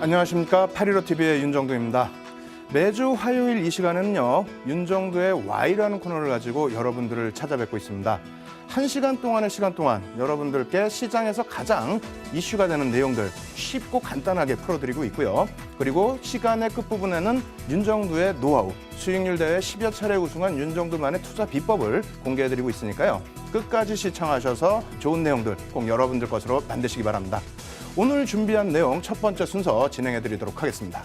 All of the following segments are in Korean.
안녕하십니까. 815TV의 윤정두입니다. 매주 화요일 이 시간에는요, 윤정두의 Y라는 코너를 가지고 여러분들을 찾아뵙고 있습니다. 1시간 동안의 시간 동안 여러분들께 시장에서 가장 이슈가 되는 내용들 쉽고 간단하게 풀어드리고 있고요. 그리고 시간의 끝부분에는 윤정두의 노하우, 수익률 대회 10여 차례 우승한 윤정두만의 투자 비법을 공개해드리고 있으니까요. 끝까지 시청하셔서 좋은 내용들 꼭 여러분들 것으로 만드시기 바랍니다. 오늘 준비한 내용 첫 번째 순서 진행해드리도록 하겠습니다.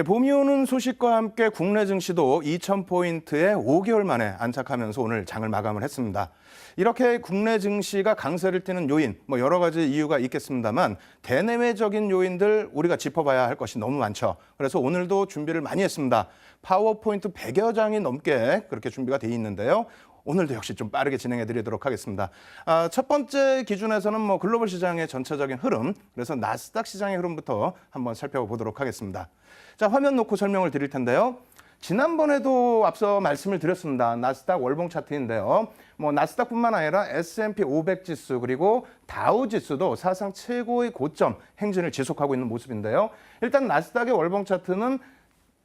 봄이 오는 소식과 함께 국내 증시도 2,000포인트에 5개월 만에 안착하면서 오늘 장을 마감을 했습니다. 이렇게 국내 증시가 강세를 띠는 요인, 여러 가지 이유가 있겠습니다만 대내외적인 요인들 우리가 짚어봐야 할 것이 너무 많죠. 그래서 오늘도 준비를 많이 했습니다. 파워포인트 100여 장이 넘게 그렇게 준비가 돼 있는데요. 오늘도 역시 좀 빠르게 진행해 드리도록 하겠습니다. 첫 번째 기준에서는 글로벌 시장의 전체적인 흐름, 그래서 나스닥 시장의 흐름부터 한번 살펴보도록 하겠습니다. 자, 화면 놓고 설명을 드릴 텐데요. 지난번에도 앞서 말씀을 드렸습니다. 나스닥 월봉 차트인데요. 나스닥뿐만 아니라 S&P 500 지수 그리고 다우 지수도 사상 최고의 고점 행진을 지속하고 있는 모습인데요. 일단 나스닥의 월봉 차트는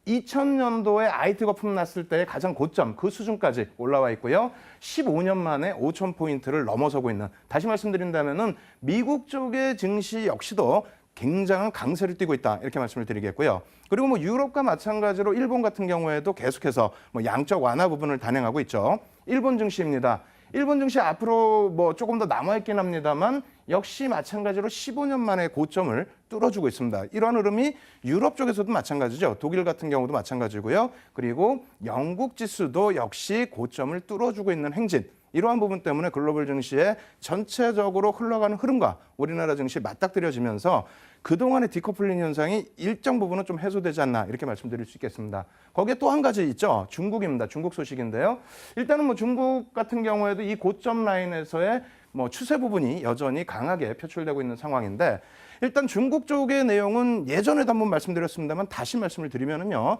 2000년도에 IT 거품 났을 때의 가장 고점, 그 수준까지 올라와 있고요. 15년 만에 5,000포인트를 넘어서고 있는, 다시 말씀드린다면은 미국 쪽의 증시 역시도 굉장한 강세를 띠고 있다, 이렇게 말씀을 드리겠고요. 그리고 유럽과 마찬가지로 일본 같은 경우에도 계속해서 양적 완화 부분을 단행하고 있죠. 일본 증시입니다. 일본 증시 앞으로 조금 더 남아있긴 합니다만 역시 마찬가지로 15년 만에 고점을 뚫어주고 있습니다. 이러한 흐름이 유럽 쪽에서도 마찬가지죠. 독일 같은 경우도 마찬가지고요. 그리고 영국 지수도 역시 고점을 뚫어주고 있는 행진. 이러한 부분 때문에 글로벌 증시에 전체적으로 흘러가는 흐름과 우리나라 증시 맞닥뜨려지면서 그동안의 디커플링 현상이 일정 부분은 좀 해소되지 않나, 이렇게 말씀드릴 수 있겠습니다. 거기에 또 한 가지 있죠. 중국입니다. 중국 소식인데요. 일단은 중국 같은 경우에도 이 고점 라인에서의 추세 부분이 여전히 강하게 표출되고 있는 상황인데, 일단 중국 쪽의 내용은 예전에도 한번 말씀드렸습니다만 다시 말씀을 드리면은요.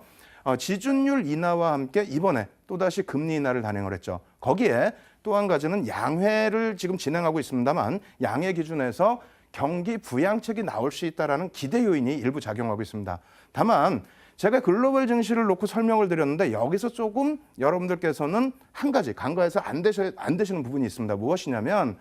지준율 인하와 함께 이번에 또다시 금리 인하를 단행을 했죠. 거기에 또 한 가지는 양회를 지금 진행하고 있습니다만 양회 기준에서 경기 부양책이 나올 수 있다라는 기대 요인이 일부 작용하고 있습니다. 다만 제가 글로벌 증시를 놓고 설명을 드렸는데 여기서 조금 여러분들께서는 한 가지 간과해서 안 되시는 부분이 있습니다. 무엇이냐면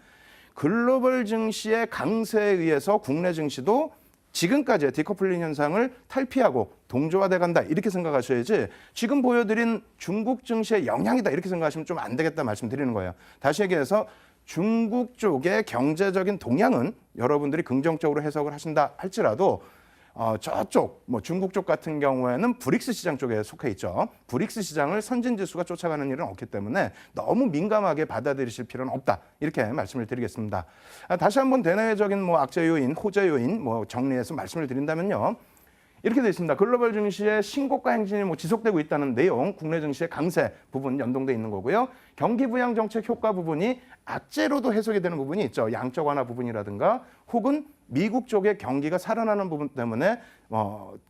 글로벌 증시의 강세에 의해서 국내 증시도 지금까지의 디커플링 현상을 탈피하고 동조화돼 간다, 이렇게 생각하셔야지 지금 보여드린 중국 증시의 영향이다, 이렇게 생각하시면 좀 안 되겠다 말씀드리는 거예요. 다시 얘기해서 중국 쪽의 경제적인 동향은 여러분들이 긍정적으로 해석을 하신다 할지라도 저쪽 중국 쪽 같은 경우에는 브릭스 시장 쪽에 속해 있죠. 브릭스 시장을 선진 지수가 쫓아가는 일은 없기 때문에 너무 민감하게 받아들이실 필요는 없다, 이렇게 말씀을 드리겠습니다. 다시 한번 대내외적인 악재 요인, 호재 요인 정리해서 말씀을 드린다면요. 이렇게 되어 있습니다. 글로벌 증시의 신고가 행진이 지속되고 있다는 내용, 국내 증시의 강세 부분 연동돼 있는 거고요. 경기 부양 정책 효과 부분이 악재로도 해석이 되는 부분이 있죠. 양적 완화 부분이라든가 혹은 미국 쪽의 경기가 살아나는 부분 때문에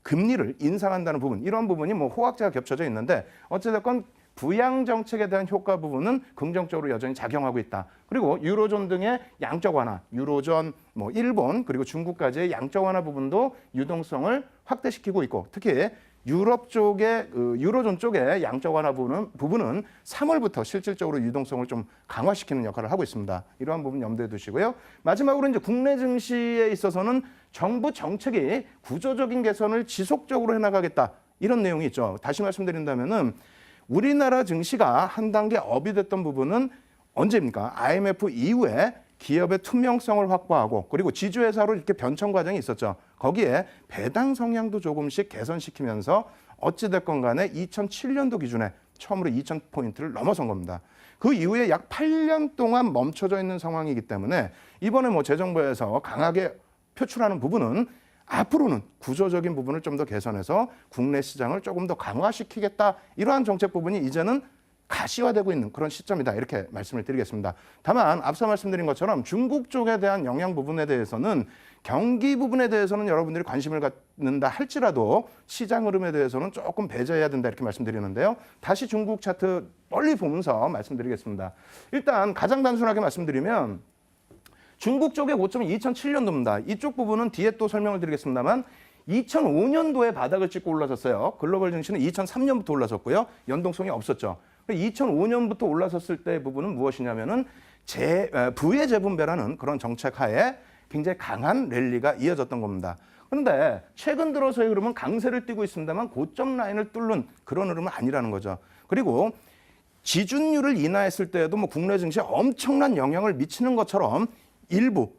금리를 인상한다는 부분, 이런 부분이 호학제가 겹쳐져 있는데 어찌됐건 부양 정책에 대한 효과 부분은 긍정적으로 여전히 작용하고 있다. 그리고 유로존 등의 양적 완화, 유로존, 일본 그리고 중국까지의 양적 완화 부분도 유동성을 확대시키고 있고, 특히 유럽 쪽의 유로존 쪽의 양적 완화 부분은 3월부터 실질적으로 유동성을 좀 강화시키는 역할을 하고 있습니다. 이러한 부분 염두에 두시고요. 마지막으로 이제 국내 증시에 있어서는 정부 정책이 구조적인 개선을 지속적으로 해나가겠다, 이런 내용이 있죠. 다시 말씀드린다면은 우리나라 증시가 한 단계 업이 됐던 부분은 언제입니까? IMF 이후에 기업의 투명성을 확보하고 그리고 지주회사로 이렇게 변천 과정이 있었죠. 거기에 배당 성향도 조금씩 개선시키면서 어찌됐건 간에 2007년도 기준에 처음으로 2,000포인트를 넘어선 겁니다. 그 이후에 약 8년 동안 멈춰져 있는 상황이기 때문에 이번에 재정부에서 강하게 표출하는 부분은 앞으로는 구조적인 부분을 좀 더 개선해서 국내 시장을 조금 더 강화시키겠다, 이러한 정책 부분이 이제는 가시화되고 있는 그런 시점이다 이렇게 말씀을 드리겠습니다. 다만 앞서 말씀드린 것처럼 중국 쪽에 대한 영향 부분에 대해서는 경기 부분에 대해서는 여러분들이 관심을 갖는다 할지라도 시장 흐름에 대해서는 조금 배제해야 된다 이렇게 말씀드리는데요. 다시 중국 차트 멀리 보면서 말씀드리겠습니다. 일단 가장 단순하게 말씀드리면 중국 쪽의 고점이 2007년도입니다. 이쪽 부분은 뒤에 또 설명을 드리겠습니다만 2005년도에 바닥을 찍고 올라섰어요. 글로벌 증시는 2003년부터 올라섰고요. 연동성이 없었죠. 2005년부터 올라섰을 때 부분은 무엇이냐면은 부의 재분배라는 그런 정책 하에 굉장히 강한 랠리가 이어졌던 겁니다. 그런데 최근 들어서의 흐름은 강세를 띠고 있습니다만 고점 라인을 뚫는 그런 흐름은 아니라는 거죠. 그리고 지준율을 인하했을 때에도 뭐 국내 증시에 엄청난 영향을 미치는 것처럼 일부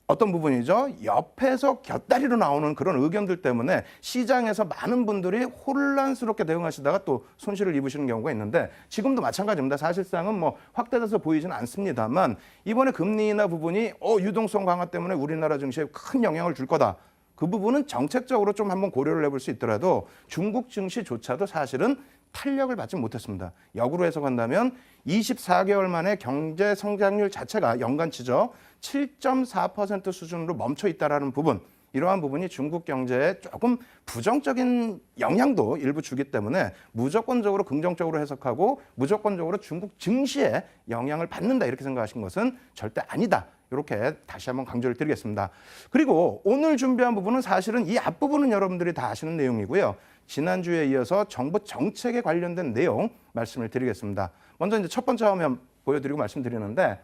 어떤 부분이죠? 옆에서 곁다리로 나오는 그런 의견들 때문에 시장에서 많은 분들이 혼란스럽게 대응하시다가 또 손실을 입으시는 경우가 있는데 지금도 마찬가지입니다. 사실상은 뭐 확대돼서 보이지는 않습니다만 이번에 금리 인하 부분이 유동성 강화 때문에 우리나라 증시에 큰 영향을 줄 거다. 그 부분은 정책적으로 좀 한번 고려를 해볼 수 있더라도 중국 증시조차도 사실은 탄력을 받지 못했습니다. 역으로 해석한다면 24개월 만에 경제 성장률 자체가 연간치죠. 7.4% 수준으로 멈춰 있다라는 부분, 이러한 부분이 중국 경제에 조금 부정적인 영향도 일부 주기 때문에 무조건적으로 긍정적으로 해석하고 무조건적으로 중국 증시에 영향을 받는다 이렇게 생각하신 것은 절대 아니다. 이렇게 다시 한번 강조를 드리겠습니다. 그리고 오늘 준비한 부분은 사실은 이 앞부분은 여러분들이 다 아시는 내용이고요. 지난주에 이어서 정부 정책에 관련된 내용 말씀을 드리겠습니다. 먼저 이제 첫 번째 화면 보여드리고 말씀드리는데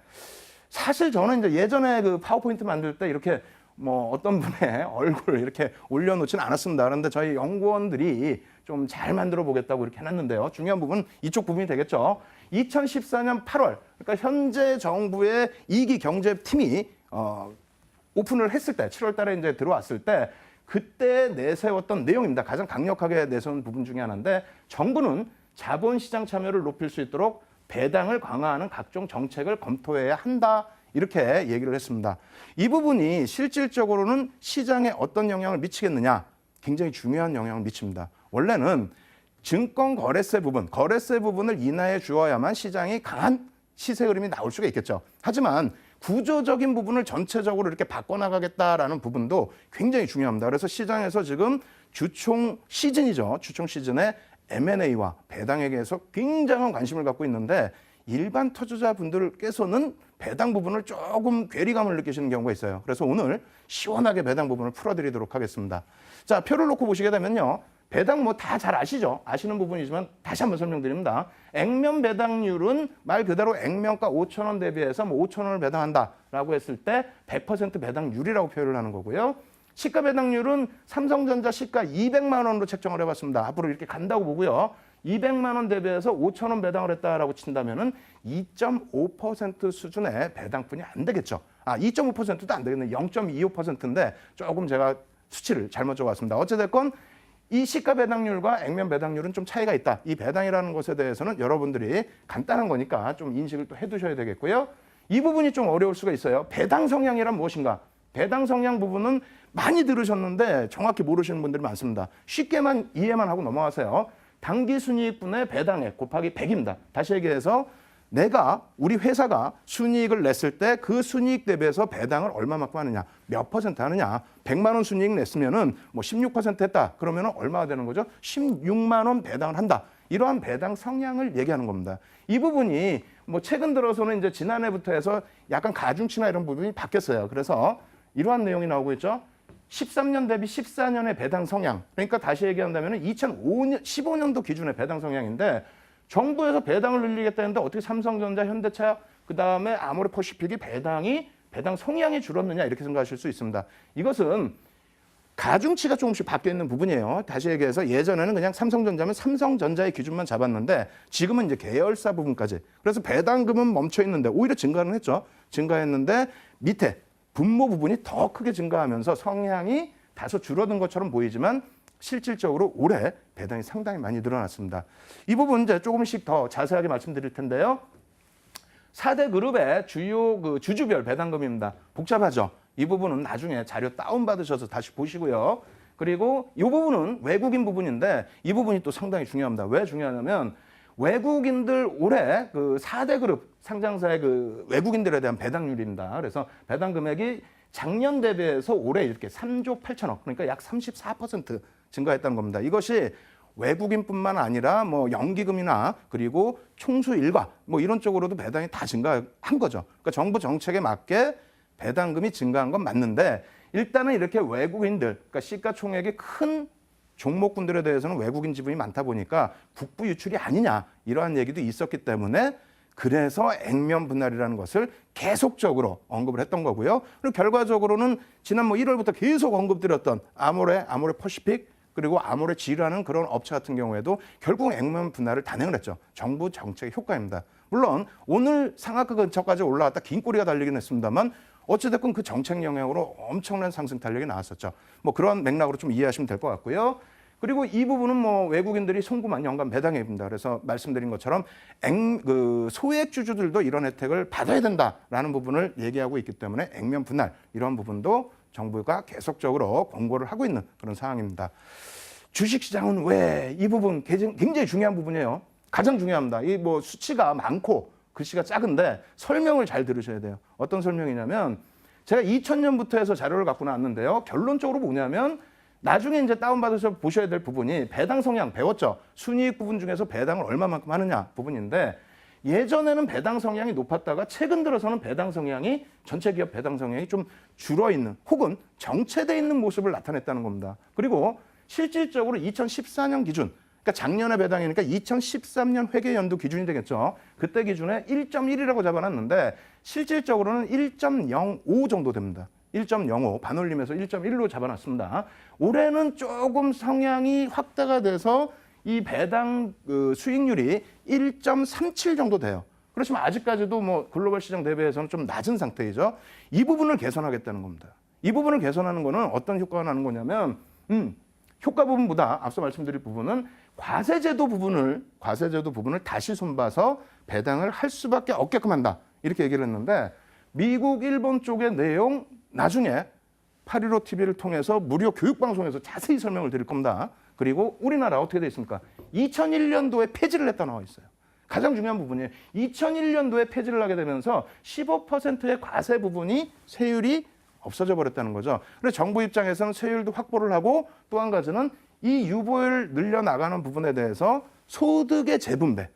사실 저는 이제 예전에 그 파워포인트 만들 때 이렇게 뭐 어떤 분의 얼굴 이렇게 올려놓지는 않았습니다. 그런데 저희 연구원들이 좀 잘 만들어 보겠다고 이렇게 해놨는데요. 중요한 부분은 이쪽 부분이 되겠죠. 2014년 8월, 그러니까 현재 정부의 2기 경제팀이 오픈을 했을 때, 7월 달에 이제 들어왔을 때 그때 내세웠던 내용입니다. 가장 강력하게 내세운 부분 중에 하나인데 정부는 자본시장 참여를 높일 수 있도록 배당을 강화하는 각종 정책을 검토해야 한다. 이렇게 얘기를 했습니다. 이 부분이 실질적으로는 시장에 어떤 영향을 미치겠느냐? 굉장히 중요한 영향을 미칩니다. 원래는 증권 거래세 부분을 인하해 주어야만 시장이 강한 시세 흐름이 나올 수가 있겠죠. 하지만 구조적인 부분을 전체적으로 이렇게 바꿔나가겠다라는 부분도 굉장히 중요합니다. 그래서 시장에서 지금 주총 시즌이죠. 주총 시즌에 M&A와 배당에 대해서 굉장한 관심을 갖고 있는데 일반 투자자분들께서는 배당 부분을 조금 괴리감을 느끼시는 경우가 있어요. 그래서 오늘 시원하게 배당 부분을 풀어드리도록 하겠습니다. 자, 표를 놓고 보시게 되면요. 배당 뭐 다 잘 아시죠? 아시는 부분이지만 다시 한번 설명드립니다. 액면 배당률은 말 그대로 액면가 5,000원 대비해서 뭐 5,000원을 배당한다라고 했을 때 100% 배당률이라고 표현을 하는 거고요. 시가 배당률은 삼성전자 시가 200만 원으로 책정을 해봤습니다. 앞으로 이렇게 간다고 보고요. 200만 원 대비해서 5,000원 배당을 했다라고 친다면은 2.5% 수준의 배당뿐이 안 되겠죠. 2.5%도 안 되겠네. 0.25%인데 조금 제가 수치를 잘못 적어왔습니다. 어찌됐건 이 시가 배당률과 액면 배당률은 좀 차이가 있다. 이 배당이라는 것에 대해서는 여러분들이 간단한 거니까 좀 인식을 또 해두셔야 되겠고요. 이 부분이 좀 어려울 수가 있어요. 배당 성향이란 무엇인가? 배당 성향 부분은 많이 들으셨는데 정확히 모르시는 분들이 많습니다. 쉽게만 이해만 하고 넘어가세요. 당기순이익분의 배당액 곱하기 100입니다. 다시 얘기해서 우리 회사가 순이익을 냈을 때 그 순이익 대비해서 배당을 얼마만큼 하느냐, 몇 퍼센트 하느냐. 100만 원 순이익 냈으면은 뭐 16% 했다. 그러면은 얼마가 되는 거죠? 16만 원 배당을 한다. 이러한 배당 성향을 얘기하는 겁니다. 이 부분이 뭐 최근 들어서는 이제 지난해부터 해서 약간 가중치나 이런 부분이 바뀌었어요. 그래서 이러한 내용이 나오고 있죠. 13년 대비 14년의 배당 성향. 그러니까 다시 얘기한다면 15년도 기준의 배당 성향인데 정부에서 배당을 늘리겠다 했는데 어떻게 삼성전자, 현대차, 그다음에 아모레퍼시픽이 배당 성향이 줄었느냐 이렇게 생각하실 수 있습니다. 이것은 가중치가 조금씩 바뀌어 있는 부분이에요. 다시 얘기해서 예전에는 그냥 삼성전자면 삼성전자의 기준만 잡았는데 지금은 이제 계열사 부분까지. 그래서 배당금은 멈춰 있는데 오히려 증가는 했죠. 증가했는데 밑에 분모 부분이 더 크게 증가하면서 성향이 다소 줄어든 것처럼 보이지만 실질적으로 올해 배당이 상당히 많이 늘어났습니다. 이 부분 이제 조금씩 더 자세하게 말씀드릴 텐데요. 4대 그룹의 주요 주주별 배당금입니다. 복잡하죠? 이 부분은 나중에 자료 다운받으셔서 다시 보시고요. 그리고 이 부분은 외국인 부분인데 이 부분이 또 상당히 중요합니다. 왜 중요하냐면 외국인들 올해 그 4대 그룹 상장사의 그 외국인들에 대한 배당률입니다. 그래서 배당 금액이 작년 대비해서 올해 이렇게 3조 8천억, 그러니까 약 34% 증가했다는 겁니다. 이것이 외국인뿐만 아니라 뭐 연기금이나 그리고 총수 일가 뭐 이런 쪽으로도 배당이 다 증가한 거죠. 그러니까 정부 정책에 맞게 배당금이 증가한 건 맞는데 일단은 이렇게 외국인들, 그러니까 시가총액이 큰 종목군들에 대해서는 외국인 지분이 많다 보니까 국부 유출이 아니냐 이러한 얘기도 있었기 때문에 그래서 액면 분할이라는 것을 계속적으로 언급을 했던 거고요. 그리고 결과적으로는 지난 뭐 1월부터 계속 언급드렸던 아모레 퍼시픽 그리고 아모레 G라는 그런 업체 같은 경우에도 결국 액면 분할을 단행을 했죠. 정부 정책의 효과입니다. 물론 오늘 상한가 근처까지 올라왔다 긴 꼬리가 달리긴 했습니다만 어찌됐건 그 정책 영향으로 엄청난 상승 탄력이 나왔었죠. 뭐 그런 맥락으로 좀 이해하시면 될 것 같고요. 그리고 이 부분은 뭐 외국인들이 송구만 연간 배당입니다. 그래서 말씀드린 것처럼 소액 주주들도 이런 혜택을 받아야 된다라는 부분을 얘기하고 있기 때문에 액면 분할 이런 부분도 정부가 계속적으로 권고를 하고 있는 그런 상황입니다. 주식시장은 왜 이 부분 굉장히 중요한 부분이에요. 가장 중요합니다. 이 뭐 수치가 많고 글씨가 작은데 설명을 잘 들으셔야 돼요. 어떤 설명이냐면 제가 2000년부터 해서 자료를 갖고 나왔는데요. 결론적으로 뭐냐면 나중에 이제 다운받아서 보셔야 될 부분이 배당 성향 배웠죠. 순이익 부분 중에서 배당을 얼마만큼 하느냐 부분인데 예전에는 배당 성향이 높았다가 최근 들어서는 배당 성향이 전체 기업 배당 성향이 좀 줄어 있는 혹은 정체돼 있는 모습을 나타냈다는 겁니다. 그리고 실질적으로 2014년 기준 그러니까 작년에 배당이니까 2013년 회계 연도 기준이 되겠죠. 그때 기준에 1.1이라고 잡아놨는데 실질적으로는 1.05 정도 됩니다. 1.05 반올림에서 1.1로 잡아놨습니다. 올해는 조금 성향이 확대가 돼서 이 배당 수익률이 1.37 정도 돼요. 그렇지만 아직까지도 뭐 글로벌 시장 대비해서는 좀 낮은 상태이죠. 이 부분을 개선하겠다는 겁니다. 이 부분을 개선하는 거는 어떤 효과가 나는 거냐면 효과 부분보다 앞서 말씀드린 부분은 과세제도 부분을 다시 손봐서 배당을 할 수밖에 없게끔 한다. 이렇게 얘기를 했는데 미국, 일본 쪽의 내용 나중에 815TV를 통해서 무료 교육방송에서 자세히 설명을 드릴 겁니다. 그리고 우리나라 어떻게 되어 있습니까? 2001년도에 폐지를 했다 나와 있어요. 가장 중요한 부분이에요. 2001년도에 폐지를 하게 되면서 15%의 과세 부분이 세율이 없어져 버렸다는 거죠. 그래서 정부 입장에서는 세율도 확보를 하고 또 한 가지는 이 유보율 늘려나가는 부분에 대해서 소득의 재분배,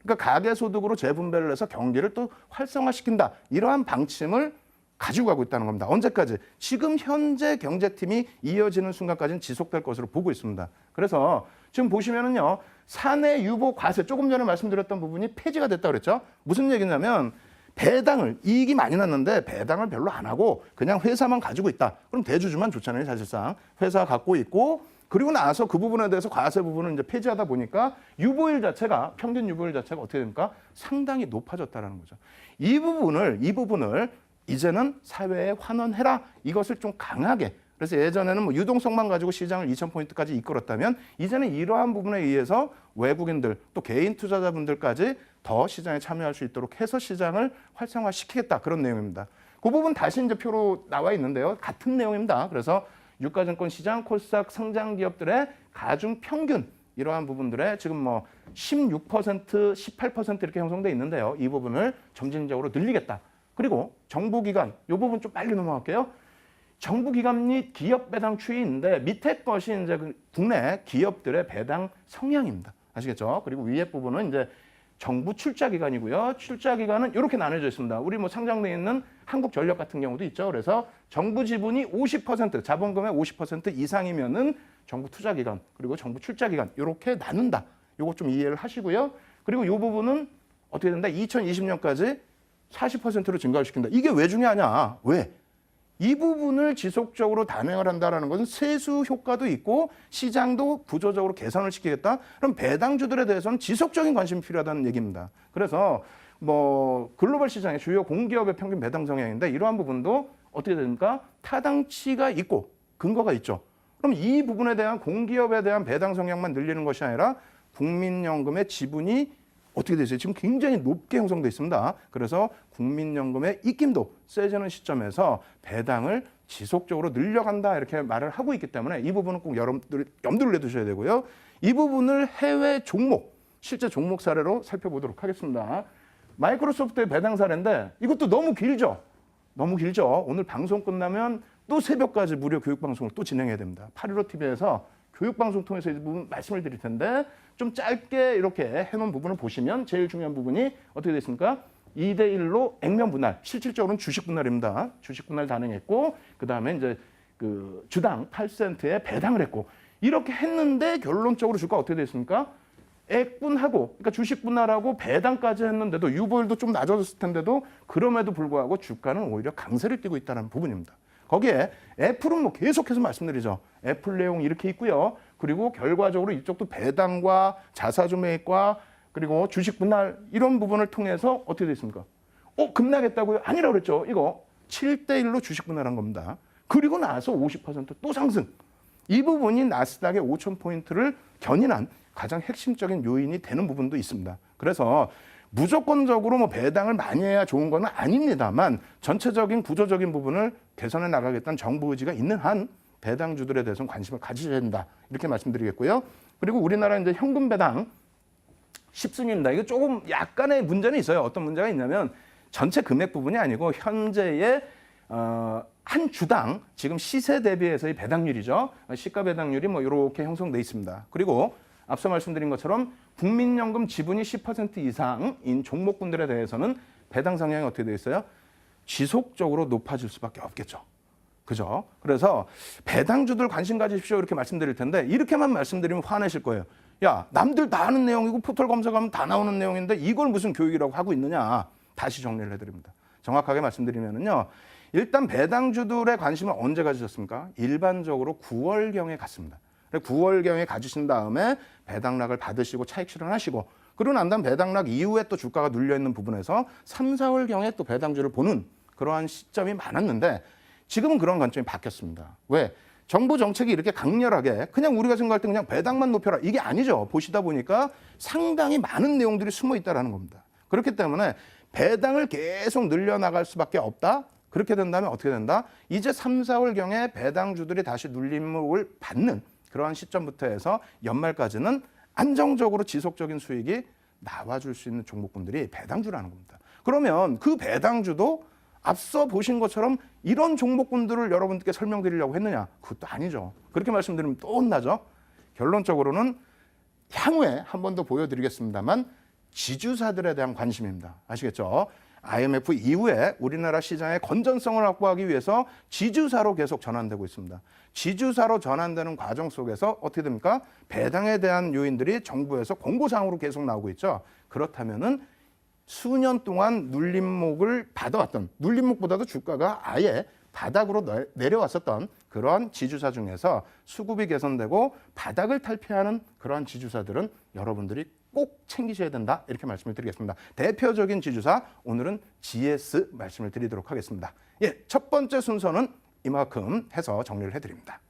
그러니까 가계소득으로 재분배를 해서 경기를 또 활성화시킨다. 이러한 방침을 가지고 가고 있다는 겁니다. 언제까지? 지금 현재 경제팀이 이어지는 순간까지는 지속될 것으로 보고 있습니다. 그래서 지금 보시면은요, 사내 유보 과세, 조금 전에 말씀드렸던 부분이 폐지가 됐다고 그랬죠? 무슨 얘기냐면 배당을, 이익이 많이 났는데 배당을 별로 안 하고 그냥 회사만 가지고 있다. 그럼 대주주만 좋잖아요, 사실상. 회사가 갖고 있고 그리고 나서 그 부분에 대해서 과세 부분을 이제 폐지하다 보니까 유보율 자체가, 평균 유보율 자체가 어떻게 됩니까? 상당히 높아졌다는 거죠. 이 부분을 이제는 사회에 환원해라. 이것을 좀 강하게. 그래서 예전에는 뭐 유동성만 가지고 시장을 2,000포인트까지 이끌었다면 이제는 이러한 부분에 의해서 외국인들 또 개인 투자자분들까지 더 시장에 참여할 수 있도록 해서 시장을 활성화시키겠다. 그런 내용입니다. 그 부분 다시 이제 표로 나와 있는데요. 같은 내용입니다. 그래서 유가증권 시장, 코스닥 상장 기업들의 가중 평균 이러한 부분들에 지금 뭐 16%, 18% 이렇게 형성돼 있는데요. 이 부분을 점진적으로 늘리겠다. 그리고 정부기관, 이 부분 좀 빨리 넘어갈게요. 정부기관 및 기업 배당 추이인데 밑에 것이 이제 국내 기업들의 배당 성향입니다. 아시겠죠? 그리고 위에 부분은 이제 정부 출자기관이고요. 출자기관은 이렇게 나눠져 있습니다. 우리 뭐 상장돼 있는 한국전력 같은 경우도 있죠. 그래서 정부 지분이 50%, 자본금의 50% 이상이면은 정부 투자기관, 그리고 정부 출자기관 이렇게 나눈다. 이거 좀 이해를 하시고요. 그리고 이 부분은 어떻게 된다? 2020년까지 40%로 증가를 시킨다. 이게 왜 중요하냐? 왜? 이 부분을 지속적으로 단행을 한다는 것은 세수 효과도 있고 시장도 구조적으로 개선을 시키겠다. 그럼 배당주들에 대해서는 지속적인 관심이 필요하다는 얘기입니다. 그래서 뭐 글로벌 시장의 주요 공기업의 평균 배당 성향인데 이러한 부분도 어떻게 됩니까? 타당치가 있고 근거가 있죠. 그럼 이 부분에 대한 공기업에 대한 배당 성향만 늘리는 것이 아니라 국민연금의 지분이 어떻게 되세요? 지금 굉장히 높게 형성돼 있습니다. 그래서 국민연금의 입김도 세지는 시점에서 배당을 지속적으로 늘려간다 이렇게 말을 하고 있기 때문에 이 부분은 꼭 여러분들이 염두를 내두셔야 되고요. 이 부분을 해외 종목, 실제 종목 사례로 살펴보도록 하겠습니다. 마이크로소프트의 배당 사례인데 이것도 너무 길죠. 너무 길죠. 오늘 방송 끝나면 또 새벽까지 무료 교육방송을 또 진행해야 됩니다. 815TV에서 교육방송 통해서 이 부분 말씀을 드릴 텐데 좀 짧게 이렇게 해놓은 부분을 보시면 제일 중요한 부분이 어떻게 됐습니까? 2대1로 액면 분할, 실질적으로는 주식 분할입니다. 주식 분할 단행했고 그다음에 이제 그 주당 8센트에 배당을 했고 이렇게 했는데 결론적으로 주가 어떻게 됐습니까? 액분하고 그러니까 주식 분할하고 배당까지 했는데도 유보율도 좀 낮아졌을 텐데도 그럼에도 불구하고 주가는 오히려 강세를 띠고 있다는 부분입니다. 거기에 애플은 뭐 계속해서 말씀드리죠. 애플 내용 이렇게 있고요. 그리고 결과적으로 이쪽도 배당과 자사주 매입과 그리고 주식 분할 이런 부분을 통해서 어떻게 됐습니까? 급락했다고요? 아니라고 그랬죠. 이거 7대1로 주식 분할한 겁니다. 그리고 나서 50%또 상승. 이 부분이 나스닥의 5,000포인트를 견인한 가장 핵심적인 요인이 되는 부분도 있습니다. 그래서 무조건적으로 뭐 배당을 많이 해야 좋은 건 아닙니다만 전체적인 구조적인 부분을 개선해 나가겠다는 정부 의지가 있는 한 배당주들에 대해서는 관심을 가지셔야 된다. 이렇게 말씀드리겠고요. 그리고 우리나라 이제 현금 배당 10순위입니다. 이거 조금 약간의 문제는 있어요. 어떤 문제가 있냐면 전체 금액 부분이 아니고 현재의 한 주당 지금 시세 대비해서의 배당률이죠. 시가 배당률이 뭐 이렇게 형성돼 있습니다. 그리고 앞서 말씀드린 것처럼 국민연금 지분이 10% 이상인 종목군들에 대해서는 배당 성향이 어떻게 되어 있어요? 지속적으로 높아질 수밖에 없겠죠. 그죠? 그래서 배당주들 관심 가지십시오 이렇게 말씀드릴 텐데 이렇게만 말씀드리면 화내실 거예요. 야, 남들 다 아는 내용이고 포털 검색하면 다 나오는 내용인데 이걸 무슨 교육이라고 하고 있느냐. 다시 정리를 해드립니다. 정확하게 말씀드리면요. 일단 배당주들의 관심을 언제 가지셨습니까? 일반적으로 9월경에 갔습니다. 9월경에 가지신 다음에 배당락을 받으시고 차익 실현하시고 그러고 난 다음 배당락 이후에 또 주가가 눌려있는 부분에서 3, 4월경에 또 배당주를 보는 그러한 시점이 많았는데 지금은 그런 관점이 바뀌었습니다. 왜? 정부 정책이 이렇게 강렬하게 그냥 우리가 생각할 때 그냥 배당만 높여라 이게 아니죠. 보시다 보니까 상당히 많은 내용들이 숨어 있다는 겁니다. 그렇기 때문에 배당을 계속 늘려나갈 수밖에 없다. 그렇게 된다면 어떻게 된다? 이제 3, 4월경에 배당주들이 다시 눌림을 받는 그러한 시점부터 해서 연말까지는 안정적으로 지속적인 수익이 나와줄 수 있는 종목군들이 배당주라는 겁니다. 그러면 그 배당주도 앞서 보신 것처럼 이런 종목군들을 여러분들께 설명드리려고 했느냐? 그것도 아니죠. 그렇게 말씀드리면 또 혼나죠. 결론적으로는 향후에 한 번 더 보여드리겠습니다만 지주사들에 대한 관심입니다. 아시겠죠? IMF 이후에 우리나라 시장의 건전성을 확보하기 위해서 지주사로 계속 전환되고 있습니다. 지주사로 전환되는 과정 속에서 어떻게 됩니까? 배당에 대한 요인들이 정부에서 공고사항으로 계속 나오고 있죠. 그렇다면은 수년 동안 눌림목을 받아왔던 눌림목보다도 주가가 아예 바닥으로 내려왔었던 그러한 지주사 중에서 수급이 개선되고 바닥을 탈피하는 그러한 지주사들은 여러분들이 꼭 챙기셔야 된다 이렇게 말씀을 드리겠습니다. 대표적인 지주사 오늘은 GS 말씀을 드리도록 하겠습니다. 예, 첫 번째 순서는 이만큼 해서 정리를 해드립니다.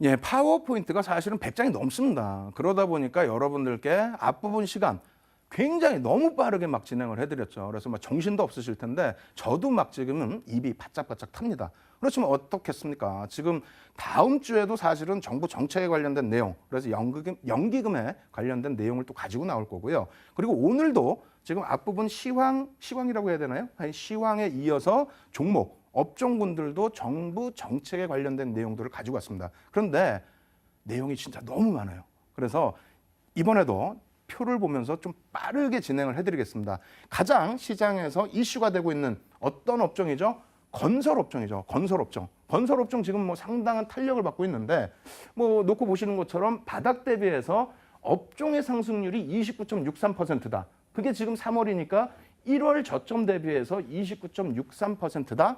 예, 파워포인트가 사실은 100장이 넘습니다. 그러다 보니까 여러분들께 앞부분 시간 굉장히 너무 빠르게 막 진행을 해드렸죠. 그래서 막 정신도 없으실 텐데 저도 막 지금은 입이 바짝바짝 탑니다. 그렇지만 어떻겠습니까? 지금 다음 주에도 사실은 정부 정책에 관련된 내용, 그래서 연기금에 관련된 내용을 또 가지고 나올 거고요. 그리고 오늘도 지금 앞부분 시황이라고 해야 되나요? 시황에 이어서 종목, 업종군들도 정부 정책에 관련된 내용들을 가지고 왔습니다. 그런데 내용이 진짜 너무 많아요. 그래서 이번에도 표를 보면서 좀 빠르게 진행을 해드리겠습니다. 가장 시장에서 이슈가 되고 있는 어떤 업종이죠? 건설업종이죠. 건설업종. 건설업종 지금 뭐 상당한 탄력을 받고 있는데 뭐 놓고 보시는 것처럼 바닥 대비해서 업종의 상승률이 29.63%다. 그게 지금 3월이니까 1월 저점 대비해서 29.63%다.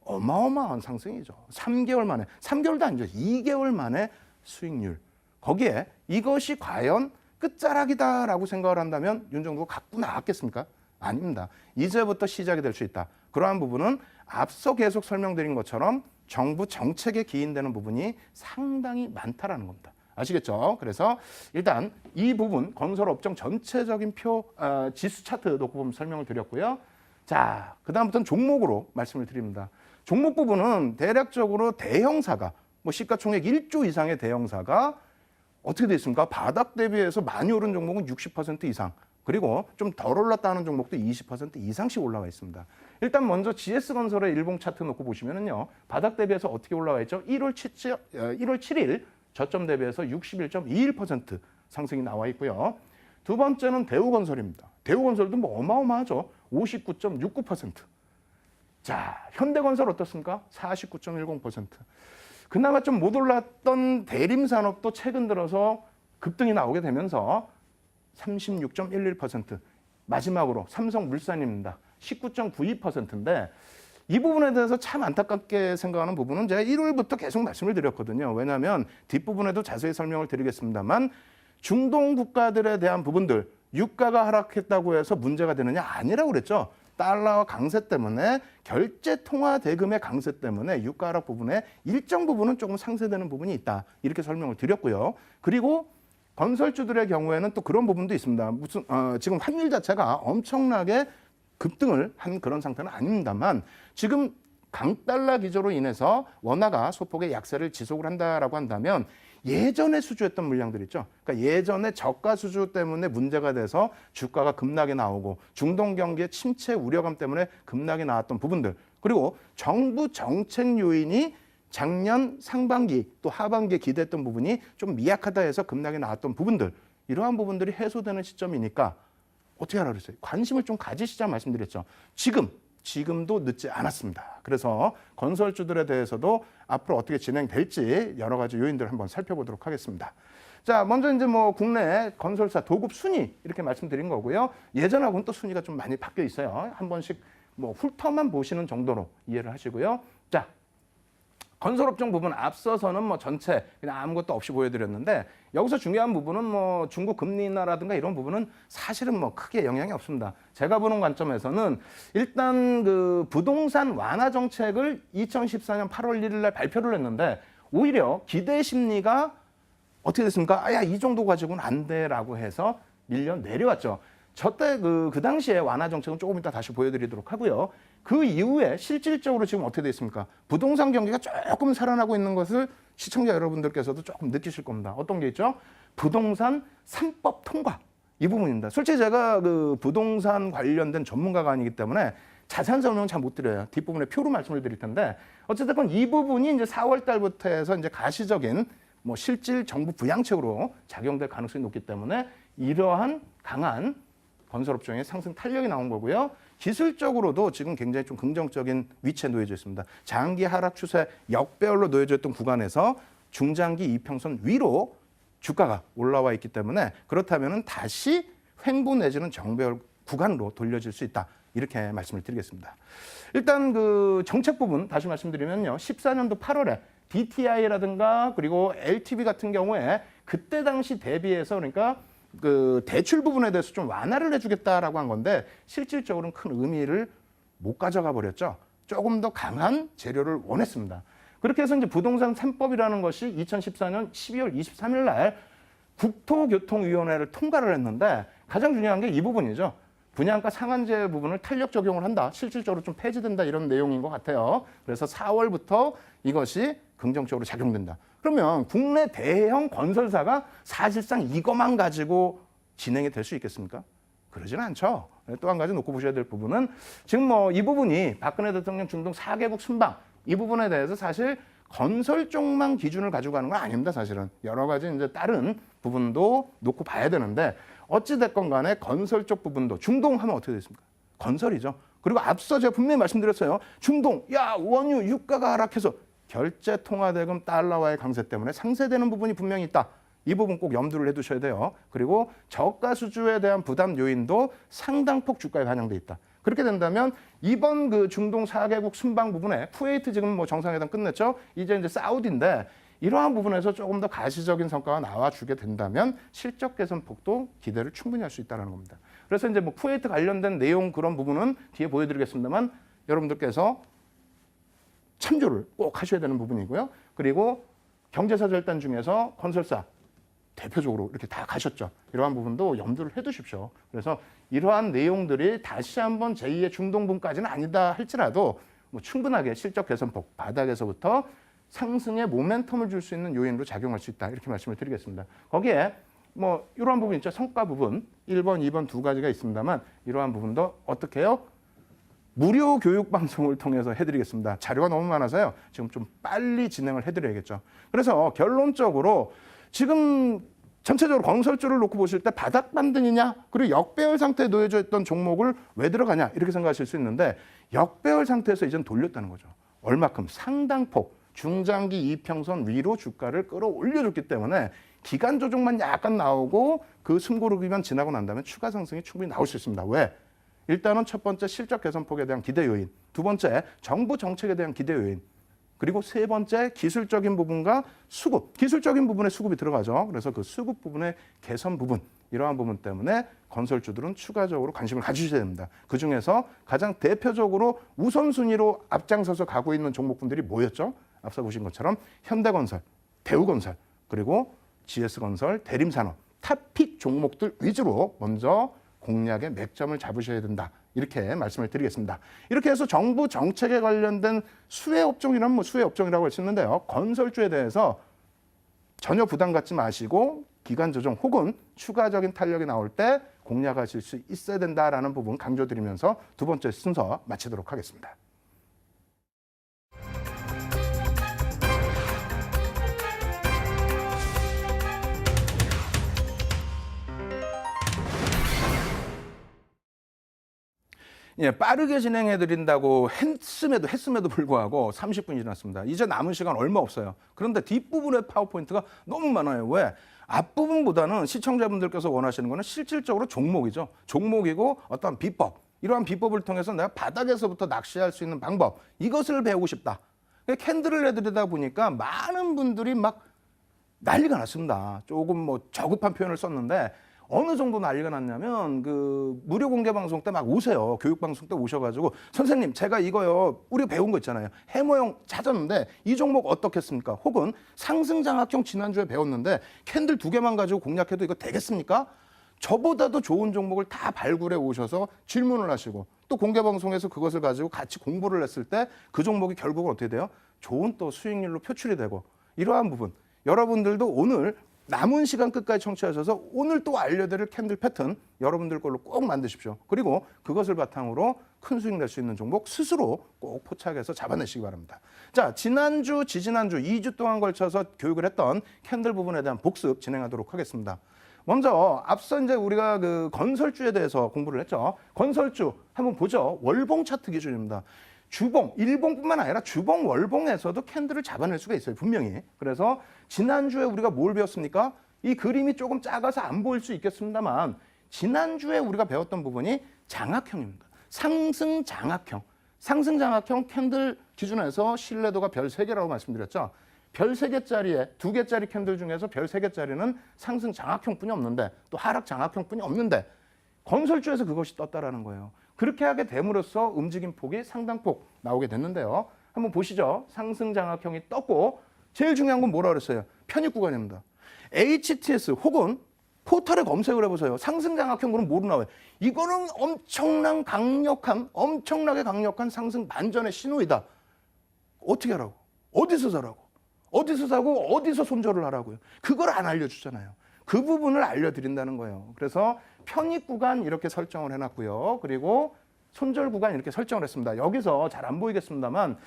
어마어마한 상승이죠. 3개월 만에, 3개월도 아니죠. 2개월 만에 수익률. 거기에 이것이 과연 끝자락이다라고 생각을 한다면 윤 정부가 갖고 나왔겠습니까? 아닙니다. 이제부터 시작이 될 수 있다. 그러한 부분은 앞서 계속 설명드린 것처럼 정부 정책에 기인되는 부분이 상당히 많다라는 겁니다. 아시겠죠? 그래서 일단 이 부분 건설업종 전체적인 지수 차트 놓고 보면 설명을 드렸고요. 자, 그다음부터는 종목으로 말씀을 드립니다. 종목 부분은 대략적으로 대형사가 시가총액 1조 이상의 대형사가 어떻게 돼 있습니까? 바닥 대비해서 많이 오른 종목은 60% 이상, 그리고 좀 덜 올랐다는 종목도 20% 이상씩 올라와 있습니다. 일단 먼저 GS건설의 일봉 차트 놓고 보시면은요, 바닥 대비해서 어떻게 올라와 있죠? 1월 7일 저점 대비해서 61.21% 상승이 나와 있고요. 두 번째는 대우건설입니다. 대우건설도 어마어마하죠. 59.69%. 자, 현대건설 어떻습니까? 49.10%. 그나마 좀 못 올랐던 대림산업도 최근 들어서 급등이 나오게 되면서 36.11%. 마지막으로 삼성물산입니다. 19.92%인데 이 부분에 대해서 참 안타깝게 생각하는 부분은 제가 1월부터 계속 말씀을 드렸거든요. 왜냐하면 뒷부분에도 자세히 설명을 드리겠습니다만 중동 국가들에 대한 부분들, 유가가 하락했다고 해서 문제가 되느냐? 아니라고 그랬죠. 달러와 강세 때문에, 결제 통화 대금의 강세 때문에 유가 하락 부분에 일정 부분은 조금 상쇄되는 부분이 있다. 이렇게 설명을 드렸고요. 그리고 건설주들의 경우에는 또 그런 부분도 있습니다. 지금 환율 자체가 엄청나게 급등을 한 그런 상태는 아닙니다만 지금 강달러 기조로 인해서 원화가 소폭의 약세를 지속을 한다라고 한다면 예전에 수주했던 물량들 있죠. 그러니까 예전에 저가 수주 때문에 문제가 돼서 주가가 급락이 나오고 중동 경기의 침체 우려감 때문에 급락이 나왔던 부분들, 그리고 정부 정책 요인이 작년 상반기 또 하반기에 기대했던 부분이 좀 미약하다 해서 급락이 나왔던 부분들, 이러한 부분들이 해소되는 시점이니까 어떻게 하라 그랬어요? 관심을 좀 가지시자 말씀드렸죠. 지금도 늦지 않았습니다. 그래서 건설주들에 대해서도 앞으로 어떻게 진행될지 여러 가지 요인들을 한번 살펴보도록 하겠습니다. 자, 먼저 이제 국내 건설사 도급 순위 이렇게 말씀드린 거고요. 예전하고는 또 순위가 좀 많이 바뀌어 있어요. 한 번씩 훑어만 보시는 정도로 이해를 하시고요. 자, 건설업종 부분 앞서서는 전체 그냥 아무것도 없이 보여드렸는데 여기서 중요한 부분은 중국 금리 인하라든가 이런 부분은 사실은 크게 영향이 없습니다. 제가 보는 관점에서는 일단 그 부동산 완화 정책을 2014년 8월 1일 날 발표를 했는데 오히려 기대 심리가 어떻게 됐습니까? 야, 이 정도 가지고는 안 돼라고 해서 밀려 내려왔죠. 저때 그 당시에 완화 정책은 조금 이따 다시 보여드리도록 하고요. 그 이후에 실질적으로 지금 어떻게 되어 있습니까? 부동산 경기가 조금 살아나고 있는 것을 시청자 여러분들께서도 조금 느끼실 겁니다. 어떤 게 있죠? 부동산 3법 통과. 이 부분입니다. 솔직히 제가 그 부동산 관련된 전문가가 아니기 때문에 자세한 설명은 잘 못 드려요. 뒷부분에 표로 말씀을 드릴 텐데 어쨌든 이 부분이 이제 4월 달부터 해서 이제 가시적인 실질 정부 부양책으로 작용될 가능성이 높기 때문에 이러한 강한 건설업종의 상승 탄력이 나온 거고요. 기술적으로도 지금 굉장히 좀 긍정적인 위치에 놓여져 있습니다. 장기 하락 추세 역배열로 놓여져 있던 구간에서 중장기 이평선 위로 주가가 올라와 있기 때문에 그렇다면 다시 횡보 내지는 정배열 구간으로 돌려질 수 있다. 이렇게 말씀을 드리겠습니다. 일단 그 정책 부분 다시 말씀드리면요. 14년도 8월에 DTI라든가 그리고 LTV 같은 경우에 그때 당시 대비해서 그러니까 그 대출 부분에 대해서 좀 완화를 해주겠다라고 한 건데 실질적으로는 큰 의미를 못 가져가 버렸죠. 조금 더 강한 재료를 원했습니다. 그렇게 해서 이제 부동산 3법이라는 것이 2014년 12월 23일 날 국토교통위원회를 통과를 했는데 가장 중요한 게 이 부분이죠. 분양가 상한제 부분을 탄력 적용을 한다. 실질적으로 좀 폐지된다 이런 내용인 것 같아요. 그래서 4월부터 이것이 긍정적으로 작용된다. 그러면 국내 대형 건설사가 사실상 이것만 가지고 진행이 될 수 있겠습니까? 그러지는 않죠. 또 한 가지 놓고 보셔야 될 부분은 지금 이 부분이 박근혜 대통령 중동 4개국 순방 이 부분에 대해서 사실 건설 쪽만 기준을 가지고 가는 건 아닙니다. 사실은 여러 가지 이제 다른 부분도 놓고 봐야 되는데 어찌 됐건 간에 건설 쪽 부분도 중동 하면 어떻게 됐습니까? 건설이죠. 그리고 앞서 제가 분명히 말씀드렸어요. 중동, 야, 원유, 유가가 하락해서 결제 통화 대금 달러와의 강세 때문에 상쇄되는 부분이 분명히 있다. 이 부분 꼭 염두를 해두셔야 돼요. 그리고 저가 수주에 대한 부담 요인도 상당폭 주가에 반영돼 있다. 그렇게 된다면 이번 그 중동 4개국 순방 부분에 쿠웨이트 지금 정상회담 끝냈죠. 이제 사우디인데 이러한 부분에서 조금 더 가시적인 성과가 나와주게 된다면 실적 개선 폭도 기대를 충분히 할 수 있다는 겁니다. 그래서 이제 쿠웨이트 관련된 내용 그런 부분은 뒤에 보여드리겠습니다만 여러분들께서 참조를 꼭 하셔야 되는 부분이고요. 그리고 경제사절단 중에서 건설사 대표적으로 이렇게 다 가셨죠. 이러한 부분도 염두를 해두십시오. 그래서 이러한 내용들이 다시 한번 제2의 중동분까지는 아니다 할지라도 뭐 충분하게 실적 개선폭 바닥에서부터 상승의 모멘텀을 줄 수 있는 요인으로 작용할 수 있다. 이렇게 말씀을 드리겠습니다. 거기에 뭐 이러한 부분 있죠. 성과 부분 1번, 2번 두 가지가 있습니다만 이러한 부분도 어떻게 해요? 무료 교육 방송을 통해서 해드리겠습니다. 자료가 너무 많아서요. 지금 좀 빨리 진행을 해드려야겠죠. 그래서 결론적으로 지금 전체적으로 건설주를 놓고 보실 때 바닥 반등이냐 그리고 역배열 상태에 놓여져 있던 종목을 왜 들어가냐 이렇게 생각하실 수 있는데 역배열 상태에서 이제는 돌렸다는 거죠. 얼마큼? 상당폭 중장기 이평선 위로 주가를 끌어올려줬기 때문에 기간 조정만 약간 나오고 그 숨고르기만 지나고 난 다음에 추가 상승이 충분히 나올 수 있습니다. 왜? 일단은 첫 번째 실적 개선폭에 대한 기대 요인, 두 번째 정부 정책에 대한 기대 요인, 그리고 세 번째 기술적인 부분과 수급, 기술적인 부분에 수급이 들어가죠. 그래서 그 수급 부분의 개선 부분, 이러한 부분 때문에 건설주들은 추가적으로 관심을 가지셔야 됩니다. 그중에서 가장 대표적으로 우선순위로 앞장서서 가고 있는 종목분들이 뭐였죠? 앞서 보신 것처럼 현대건설, 대우건설, 그리고 GS건설, 대림산업, 탑픽 종목들 위주로 먼저 공략의 맥점을 잡으셔야 된다. 이렇게 말씀을 드리겠습니다. 이렇게 해서 정부 정책에 관련된 수혜 업종이라면 뭐 수혜 업종이라고 할 수 있는데요. 건설주에 대해서 전혀 부담 갖지 마시고 기간 조정 혹은 추가적인 탄력이 나올 때 공략하실 수 있어야 된다라는 부분 강조드리면서 두 번째 순서 마치도록 하겠습니다. 예, 빠르게 진행해드린다고 했음에도 불구하고 30분이 지났습니다. 이제 남은 시간 얼마 없어요. 그런데 뒷부분의 파워포인트가 너무 많아요. 왜? 앞부분보다는 시청자분들께서 원하시는 거는 실질적으로 종목이죠. 종목이고 어떤 비법, 이러한 비법을 통해서 내가 바닥에서부터 낚시할 수 있는 방법, 이것을 배우고 싶다. 캔들을 내드리다 보니까 많은 분들이 막 난리가 났습니다. 조금 뭐 저급한 표현을 썼는데 어느 정도 난리가 났냐면 그 무료 공개 방송 때 막 오세요. 교육 방송 때 오셔가지고 선생님 제가 이거요 우리가 배운 거 있잖아요. 해머형 찾았는데 이 종목 어떻겠습니까? 혹은 상승 장악형 지난주에 배웠는데 캔들 2개만 가지고 공략해도 이거 되겠습니까? 저보다도 좋은 종목을 다 발굴해 오셔서 질문을 하시고 또 공개 방송에서 그것을 가지고 같이 공부를 했을 때 그 종목이 결국은 어떻게 돼요? 좋은 또 수익률로 표출이 되고 이러한 부분 여러분들도 오늘 남은 시간 끝까지 청취하셔서 오늘 또 알려드릴 캔들 패턴 여러분들 걸로 꼭 만드십시오. 그리고 그것을 바탕으로 큰 수익 낼 수 있는 종목 스스로 꼭 포착해서 잡아내시기 바랍니다. 자, 지난주, 지지난주 2주 동안 걸쳐서 교육을 했던 캔들 부분에 대한 복습 진행하도록 하겠습니다. 먼저 앞서 이제 우리가 그 건설주에 대해서 공부를 했죠. 건설주 한번 보죠. 월봉 차트 기준입니다. 주봉, 일봉뿐만 아니라 주봉, 월봉에서도 캔들을 잡아낼 수가 있어요. 분명히. 그래서 지난주에 우리가 뭘 배웠습니까? 이 그림이 조금 작아서 안 보일 수 있겠습니다만 지난주에 우리가 배웠던 부분이 장악형입니다. 상승 장악형. 상승 장악형 캔들 기준에서 신뢰도가 별 3개라고 말씀드렸죠. 별 3개짜리에 2개짜리 캔들 중에서 별 3개짜리는 상승 장악형뿐이 없는데 또 하락 장악형뿐이 없는데 건설주에서 그것이 떴다라는 거예요. 그렇게 하게 됨으로써 움직임 폭이 상당폭 나오게 됐는데요. 한번 보시죠. 상승 장악형이 떴고 제일 중요한 건 뭐라 그랬어요? 편입 구간입니다. HTS 혹은 포털에 검색을 해보세요. 상승 장악형 그럼 뭐로 나와요? 이거는 엄청나게 강력한 상승 반전의 신호이다. 어떻게 하라고? 어디서 사라고? 어디서 사고 어디서 손절을 하라고요? 그걸 안 알려주잖아요. 그 부분을 알려드린다는 거예요. 그래서 편입 구간 이렇게 설정을 해놨고요. 그리고 손절 구간 이렇게 설정을 했습니다. 여기서 잘 안 보이겠습니다만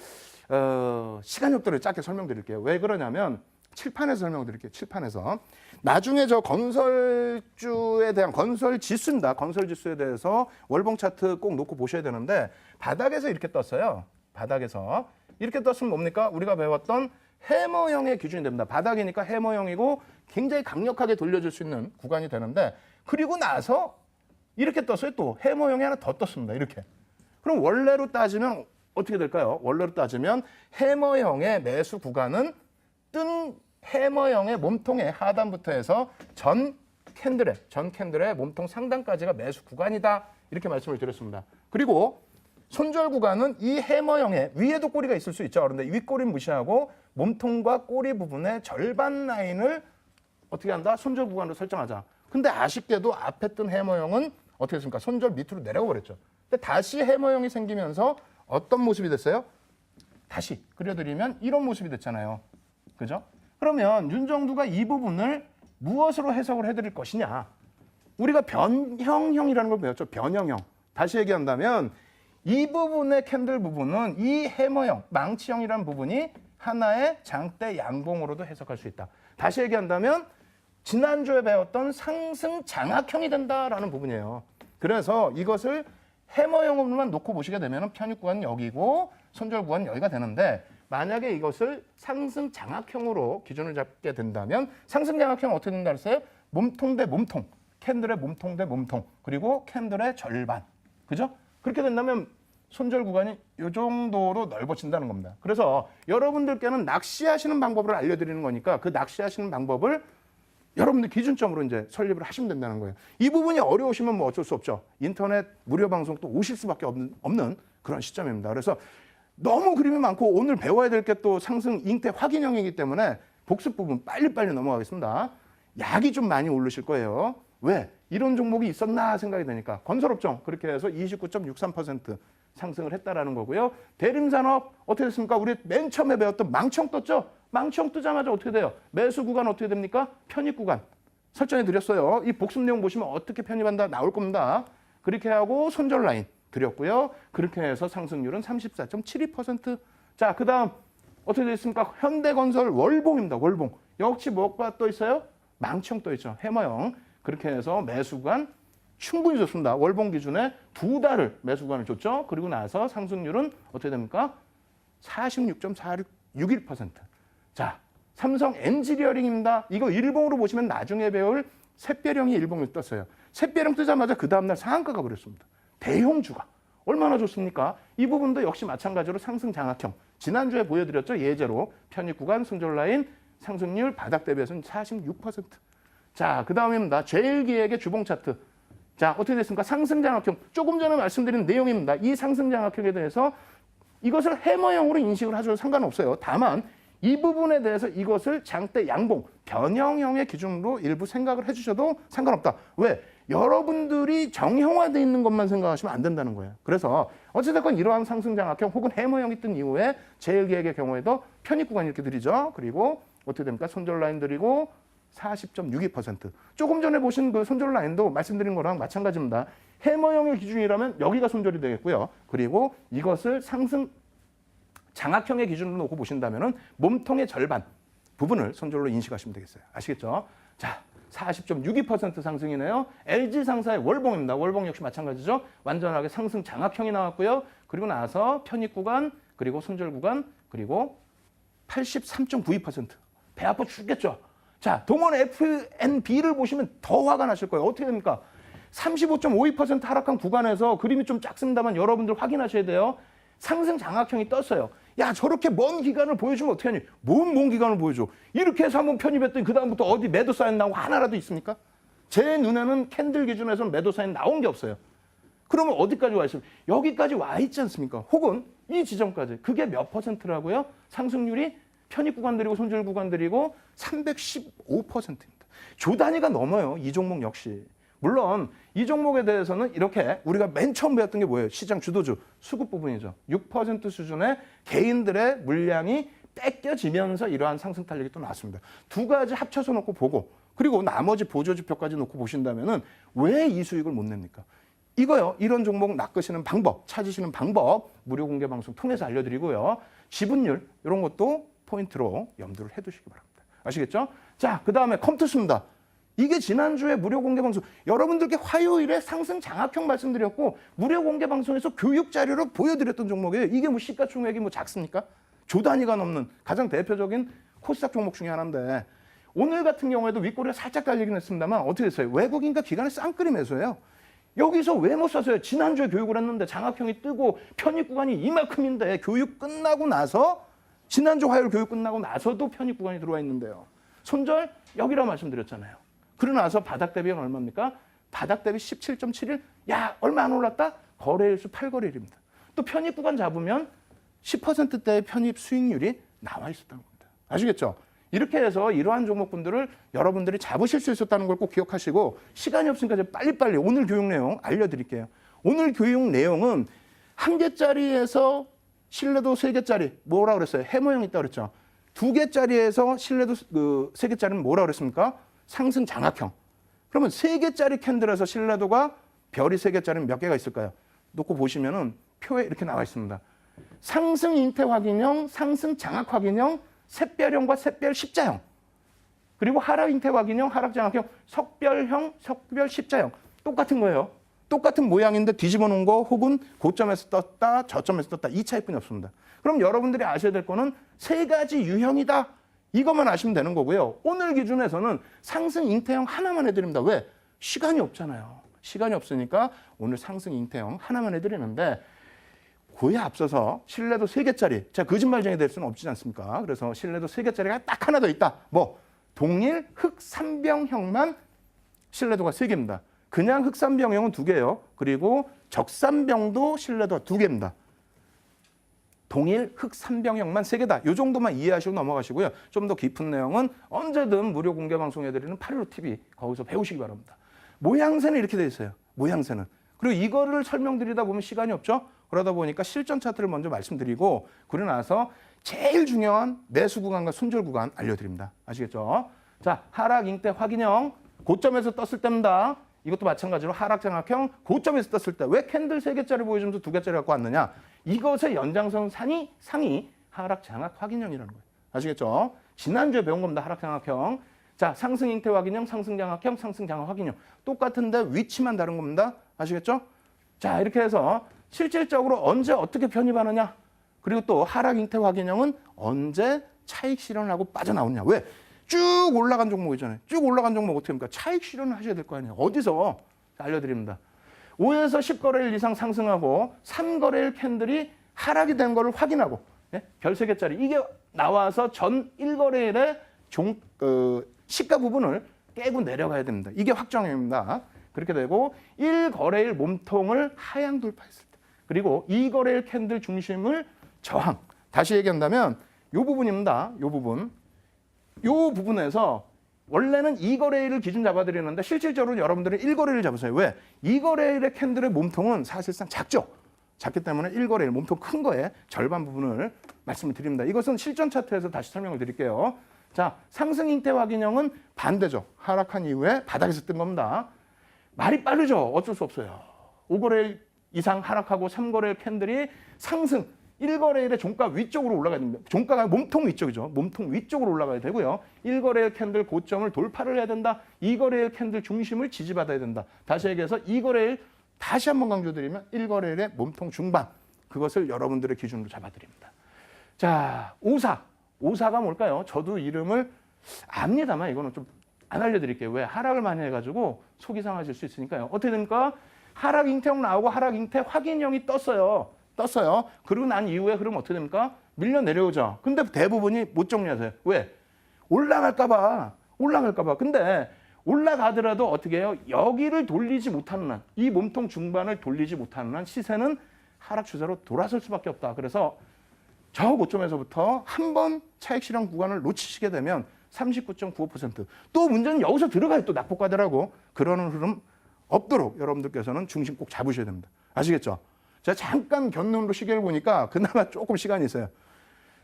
시간이 없도록 짧게 설명드릴게요. 왜 그러냐면 칠판에서 설명드릴게요. 칠판에서. 나중에 저 건설주에 대한 건설 지수입니다. 건설 지수에 대해서 월봉 차트 꼭 놓고 보셔야 되는데 바닥에서 이렇게 떴어요. 바닥에서. 이렇게 떴으면 뭡니까? 우리가 배웠던 해머형의 기준이 됩니다. 바닥이니까 해머형이고 굉장히 강력하게 돌려줄 수 있는 구간이 되는데 그리고 나서 이렇게 떴어요. 또 해머형이 하나 더 떴습니다. 이렇게. 그럼 원래로 따지면 어떻게 될까요? 원래로 따지면 해머형의 매수 구간은 뜬 해머형의 몸통의 하단부터 해서 전 캔들의 몸통 상단까지가 매수 구간이다. 이렇게 말씀을 드렸습니다. 그리고 손절 구간은 이 해머형의 위에도 꼬리가 있을 수 있죠. 그런데 윗꼬리는 무시하고 몸통과 꼬리 부분의 절반 라인을 어떻게 한다? 손절 구간으로 설정하자. 근데 아쉽게도 앞에 뜬 해머형은 어떻게 됐습니까? 손절 밑으로 내려가 버렸죠. 근데 다시 해머형이 생기면서 어떤 모습이 됐어요? 다시 그려드리면 이런 모습이 됐잖아요. 그죠? 그러면 윤정두가 이 부분을 무엇으로 해석을 해드릴 것이냐? 우리가 변형형이라는 걸 배웠죠. 변형형. 다시 얘기한다면 이 부분의 캔들 부분은 이 해머형, 망치형이라는 부분이 하나의 장대 양봉으로도 해석할 수 있다. 다시 얘기한다면 지난주에 배웠던 상승 장악형이 된다라는 부분이에요. 그래서 이것을 해머형으로만 놓고 보시게 되면 편입 구간은 여기고 손절 구간은 여기가 되는데 만약에 이것을 상승 장악형으로 기준을 잡게 된다면 상승 장악형은 어떻게 된다 그랬어요? 몸통 대 몸통, 캔들의 몸통 대 몸통, 그리고 캔들의 절반. 그죠? 그렇게 된다면 손절 구간이 이 정도로 넓어진다는 겁니다. 그래서 여러분들께는 낚시하시는 방법을 알려드리는 거니까 그 낚시하시는 방법을 여러분들 기준점으로 이제 설립을 하시면 된다는 거예요. 이 부분이 어려우시면 뭐 어쩔 수 없죠. 인터넷 무료 방송 또 오실 수밖에 없는 그런 시점입니다. 그래서 너무 그림이 많고 오늘 배워야 될 게 또 상승 잉태 확인형이기 때문에 복습 부분 빨리빨리 넘어가겠습니다. 약이 좀 많이 오르실 거예요. 왜? 이런 종목이 있었나 생각이 되니까. 건설업종 그렇게 해서 29.63% 상승을 했다라는 거고요. 대림산업 어떻게 됐습니까? 우리 맨 처음에 배웠던 망청 떴죠? 망청 뜨자마자 어떻게 돼요? 매수 구간 어떻게 됩니까? 편입 구간. 설정해 드렸어요. 이 복습 내용 보시면 어떻게 편입한다 나올 겁니다. 그렇게 하고 손절 라인 드렸고요. 그렇게 해서 상승률은 34.72%. 자, 그 다음 어떻게 됐습니까? 현대건설 월봉입니다. 월봉. 역시 뭐가 또 있어요? 망청 또 있죠. 해머형. 그렇게 해서 매수 구간 충분히 좋습니다. 월봉 기준에 2달을 매수 구간을 줬죠. 그리고 나서 상승률은 어떻게 됩니까? 46.4661%. 자, 삼성 엔지니어링입니다. 이거 일봉으로 보시면 나중에 배울 샛별형이 일봉을 떴어요. 샛별형 뜨자마자 그 다음날 상한가가 버렸습니다. 대형주가. 얼마나 좋습니까? 이 부분도 역시 마찬가지로 상승 장악형. 지난주에 보여드렸죠. 예제로 편입 구간, 손절 라인, 상승률 바닥 대비해서는 46%. 자, 그 다음입니다. 제일기획의 주봉 차트. 자, 어떻게 됐습니까? 상승 장악형. 조금 전에 말씀드린 내용입니다. 이 상승 장악형에 대해서 이것을 해머형으로 인식을 하셔도 상관없어요. 다만 이 부분에 대해서 이것을 장대 양봉, 변형형의 기준으로 일부 생각을 해주셔도 상관없다. 왜? 여러분들이 정형화되어 있는 것만 생각하시면 안 된다는 거예요. 그래서 어찌됐건 이러한 상승 장악형 혹은 해머형이 뜬 이후에 제일기획의 경우에도 편입 구간 이렇게 드리죠. 그리고 어떻게 됩니까? 손절 라인 드리고 40.62%. 조금 전에 보신 그 손절 라인도 말씀드린 거랑 마찬가지입니다. 해머형의 기준이라면 여기가 손절이 되겠고요. 그리고 이것을 상승 장악형의 기준으로 놓고 보신다면은 몸통의 절반 부분을 손절로 인식하시면 되겠어요. 아시겠죠? 자, 40.62% 상승이네요. LG상사의 월봉입니다. 월봉 역시 마찬가지죠. 완전하게 상승 장악형이 나왔고요. 그리고 나서 편입 구간, 그리고 손절 구간, 그리고 83.92%. 배 아파 죽겠죠? 자, 동원 FNB를 보시면 더 화가 나실 거예요. 어떻게 됩니까? 35.52% 하락한 구간에서 그림이 좀 작습니다만 여러분들 확인하셔야 돼요. 상승 장악형이 떴어요. 야, 저렇게 먼 기간을 보여주면 어떻게 하니? 먼 기간을 보여줘. 이렇게 해서 한번 편입했더니 그다음부터 어디 매도 사인 나오고 하나라도 있습니까? 제 눈에는 캔들 기준에서는 매도 사인 나온 게 없어요. 그러면 어디까지 와 있습니까? 여기까지 와 있지 않습니까? 혹은 이 지점까지. 그게 몇 퍼센트라고요? 상승률이 편입 구간들이고 손절 구간들이고 315%입니다. 조 단위가 넘어요. 이 종목 역시. 물론 이 종목에 대해서는 이렇게 우리가 맨 처음 배웠던 게 뭐예요? 시장 주도주, 수급 부분이죠. 6% 수준의 개인들의 물량이 뺏겨지면서 이러한 상승 탄력이 또 나왔습니다. 두 가지 합쳐서 놓고 보고 그리고 나머지 보조지표까지 놓고 보신다면은 왜 이 수익을 못 냅니까? 이거요. 이런 종목 낚으시는 방법, 찾으시는 방법 무료 공개 방송 통해서 알려드리고요. 지분율 이런 것도 포인트로 염두를 해두시기 바랍니다. 아시겠죠? 자, 그 다음에 컴투스입니다. 이게 지난주에 무료 공개 방송 여러분들께 화요일에 상승 장악형 말씀드렸고 무료 공개 방송에서 교육 자료로 보여드렸던 종목이에요. 이게 뭐 시가총액이 뭐 작습니까? 조 단위가 넘는 가장 대표적인 코스닥 종목 중에 하나인데 오늘 같은 경우에도 윗꼬리가 살짝 달리긴 했습니다만 어떻게 됐어요? 외국인과 기관의 쌍끌이 매수예요. 여기서 왜 못 샀어요? 지난주에 교육을 했는데 장악형이 뜨고 편입 구간이 이만큼인데 교육 끝나고 나서 지난주 화요일 교육 끝나고 나서도 편입 구간이 들어와 있는데요. 손절 여기라고 말씀드렸잖아요. 그러고 나서 바닥 대비는 얼마입니까? 바닥 대비 17.71. 야, 얼마 안 올랐다? 거래일수 8거래일입니다. 또 편입 구간 잡으면 10%대의 편입 수익률이 나와 있었다는 겁니다. 아시겠죠? 이렇게 해서 이러한 종목군들을 여러분들이 잡으실 수 있었다는 걸 꼭 기억하시고 시간이 없으니까 이제 빨리빨리 오늘 교육 내용 알려드릴게요. 오늘 교육 내용은 한 개짜리에서 신뢰도 세 개짜리 뭐라 그랬어요? 해모형 있다 그랬죠. 두 개짜리에서 신뢰도 세 개짜리는 뭐라 그랬습니까? 상승 장악형. 그러면 세 개짜리 캔들에서 신뢰도가 별이 세 개짜리는 몇 개가 있을까요? 놓고 보시면은 표에 이렇게 나와 있습니다. 상승 잉태 확인형, 상승 장악 확인형, 샛별형과 샛별 십자형. 그리고 하락 잉태 확인형, 하락 장악형, 석별형, 석별 십자형. 똑같은 거예요. 똑같은 모양인데 뒤집어 놓은 거 혹은 고점에서 떴다, 저점에서 떴다. 이 차이뿐이 없습니다. 그럼 여러분들이 아셔야 될 거는 세 가지 유형이다. 이것만 아시면 되는 거고요. 오늘 기준에서는 상승 잉태형 하나만 해드립니다. 왜? 시간이 없잖아요. 시간이 없으니까 오늘 상승 잉태형 하나만 해드리는데 그에 앞서서 신뢰도 세 개짜리. 자, 거짓말쟁이 될 수는 없지 않습니까? 그래서 신뢰도 세 개짜리가 딱 하나 더 있다. 뭐? 동일 흑삼병형만 신뢰도가 세 개입니다. 그냥 흑삼병형은 두 개예요. 그리고 적삼병도 신뢰도가 두 개입니다. 동일 흑삼병형만 세 개다. 이 정도만 이해하시고 넘어가시고요. 좀 더 깊은 내용은 언제든 무료 공개 방송해드리는 815TV 거기서 배우시기 바랍니다. 모양새는 이렇게 돼 있어요. 모양새는. 그리고 이거를 설명드리다 보면 시간이 없죠. 그러다 보니까 실전 차트를 먼저 말씀드리고 그러고 나서 제일 중요한 매수 구간과 손절 구간 알려드립니다. 아시겠죠? 자, 하락 잉태 확인형 고점에서 떴을 때입니다. 이것도 마찬가지로 하락 장악형 고점에서 떴을 때 왜 캔들 3개짜리 보여주면서 2개짜리 갖고 왔느냐. 이것의 연장선 상이 하락 장악 확인형이라는 거예요. 아시겠죠? 지난주에 배운 겁니다. 하락 장악형. 자, 상승 잉태 확인형, 상승 장악형, 상승 장악 확인형. 똑같은데 위치만 다른 겁니다. 아시겠죠? 자, 이렇게 해서 실질적으로 언제 어떻게 편입하느냐. 그리고 또 하락 잉태 확인형은 언제 차익 실현을 하고 빠져나오느냐. 왜? 쭉 올라간 종목이잖아요. 쭉 올라간 종목 어떻게 합니까? 차익 실현을 하셔야 될 거 아니에요. 어디서? 알려드립니다. 5에서 10거래일 이상 상승하고 3거래일 캔들이 하락이 된 거를 확인하고 별 3개짜리 이게 나와서 전 1거래일의 시가 부분을 깨고 내려가야 됩니다. 이게 확정형입니다. 그렇게 되고 1거래일 몸통을 하향 돌파했을 때 그리고 2거래일 캔들 중심을 저항. 다시 얘기한다면 이 부분입니다. 이 부분에서 원래는 2거래일을 기준 잡아드리는데 실질적으로 여러분들은 1거래일 잡으세요. 왜? 2거래일의 캔들의 몸통은 사실상 작죠. 작기 때문에 1거래일 몸통 큰 거에 절반 부분을 말씀을 드립니다. 이것은 실전 차트에서 다시 설명을 드릴게요. 자, 상승 잉태 확인형은 반대죠. 하락한 이후에 바닥에서 뜬 겁니다. 말이 빠르죠. 어쩔 수 없어요. 5거래일 이상 하락하고 3거래일 캔들이 상승 1거래일의 종가 위쪽으로 올라가야 됩니다. 종가가 몸통 위쪽이죠. 몸통 위쪽으로 올라가야 되고요. 1거래일 캔들 고점을 돌파를 해야 된다. 2거래일 캔들 중심을 지지받아야 된다. 다시 얘기해서 2거래일 다시 한번 강조드리면 1거래일의 몸통 중반. 그것을 여러분들의 기준으로 잡아드립니다. 자, 오사가 뭘까요? 저도 이름을 압니다만 이거는 좀 안 알려드릴게요. 왜? 하락을 많이 해가지고 속이 상하실 수 있으니까요. 어떻게 됩니까? 하락 잉태형 나오고 하락 잉태 확인형이 떴어요. 그리고 난 이후에 그럼 어떻게 됩니까? 밀려 내려오죠. 근데 대부분이 못 정리하세요. 왜? 올라갈까 봐. 근데 올라가더라도 어떻게 해요? 여기를 돌리지 못하는 한, 이 몸통 중반을 돌리지 못하는 한 시세는 하락 추세로 돌아설 수밖에 없다. 그래서 저 고점에서부터 한 번 차익 실현 구간을 놓치시게 되면 39.95%. 또 문제는 여기서 들어가요. 또 낙폭과대라고. 그러는 흐름 없도록 여러분들께서는 중심 꼭 잡으셔야 됩니다. 아시겠죠? 제가 잠깐 견눈으로 시계를 보니까 그나마 조금 시간이 있어요.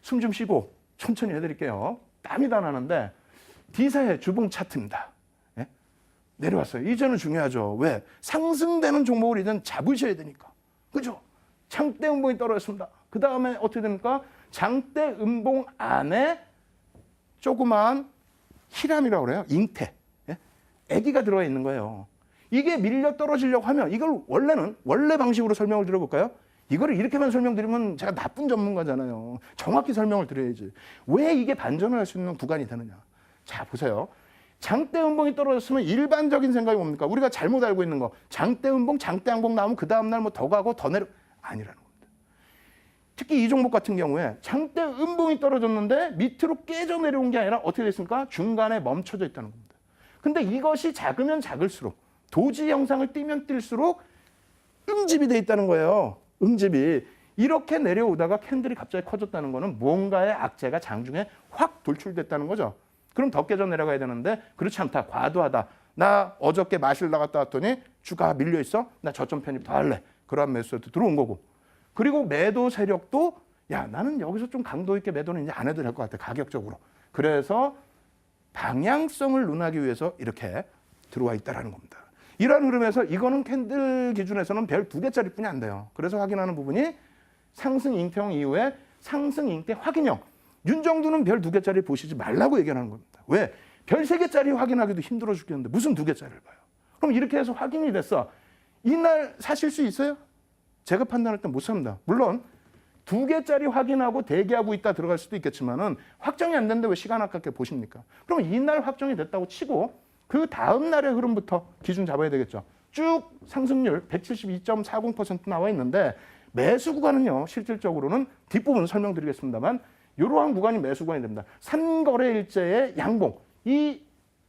숨 좀 쉬고 천천히 해드릴게요. 땀이 다 나는데 D사의 주봉 차트입니다. 예? 내려왔어요. 이제는 중요하죠. 왜? 상승되는 종목을 이제는 잡으셔야 되니까. 그죠? 장대 음봉이 떨어졌습니다. 그 다음에 어떻게 됩니까? 장대 음봉 안에 조그만 히람이라고 그래요. 잉태. 예? 애기가 들어가 있는 거예요. 이게 밀려 떨어지려고 하면 이걸 원래 방식으로 설명을 드려볼까요? 이거를 이렇게만 설명드리면 제가 나쁜 전문가잖아요. 정확히 설명을 드려야지. 왜 이게 반전을 할 수 있는 구간이 되느냐. 자, 보세요. 장대 음봉이 떨어졌으면 일반적인 생각이 뭡니까? 우리가 잘못 알고 있는 거. 장대 음봉, 장대 양봉 나오면 그 다음날 뭐 더 가고 더 내려. 아니라는 겁니다. 특히 이 종목 같은 경우에 장대 음봉이 떨어졌는데 밑으로 깨져 내려온 게 아니라 어떻게 됐습니까? 중간에 멈춰져 있다는 겁니다. 근데 이것이 작으면 작을수록 도지 형상을 띄면 뛸수록 음집이 돼 있다는 거예요. 음집이. 이렇게 내려오다가 캔들이 갑자기 커졌다는 거는 뭔가의 악재가 장중에 확 돌출됐다는 거죠. 그럼 더 깨져 내려가야 되는데 그렇지 않다. 과도하다. 나 어저께 마실 나갔다 왔더니 주가 밀려 있어. 나 저점 편입 더 할래. 그러한 매수에도 들어온 거고. 그리고 매도 세력도 야 나는 여기서 좀 강도 있게 매도는 이제 안 해도 될 것 같아. 가격적으로. 그래서 방향성을 논하기 위해서 이렇게 들어와 있다라는 겁니다. 이러한 흐름에서 이거는 캔들 기준에서는 별 2개짜리뿐이 안 돼요. 그래서 확인하는 부분이 상승 잉태형 이후에 상승 잉태 확인형. 윤정두는 별 2개짜리 보시지 말라고 얘기하는 겁니다. 왜? 별 3개짜리 확인하기도 힘들어 죽겠는데 무슨 2개짜리를 봐요. 그럼 이렇게 해서 확인이 됐어. 이날 사실 수 있어요? 제가 판단할 때 못 삽니다. 물론 2개짜리 확인하고 대기하고 있다 들어갈 수도 있겠지만은 확정이 안 됐는데 왜 시간 아깝게 보십니까? 그럼 이날 확정이 됐다고 치고 그 다음 날의 흐름부터 기준 잡아야 되겠죠. 쭉 상승률 172.40% 나와 있는데 매수 구간은요. 실질적으로는 뒷부분 설명드리겠습니다만 이러한 구간이 매수 구간이 됩니다. 3거래일째의 양봉. 이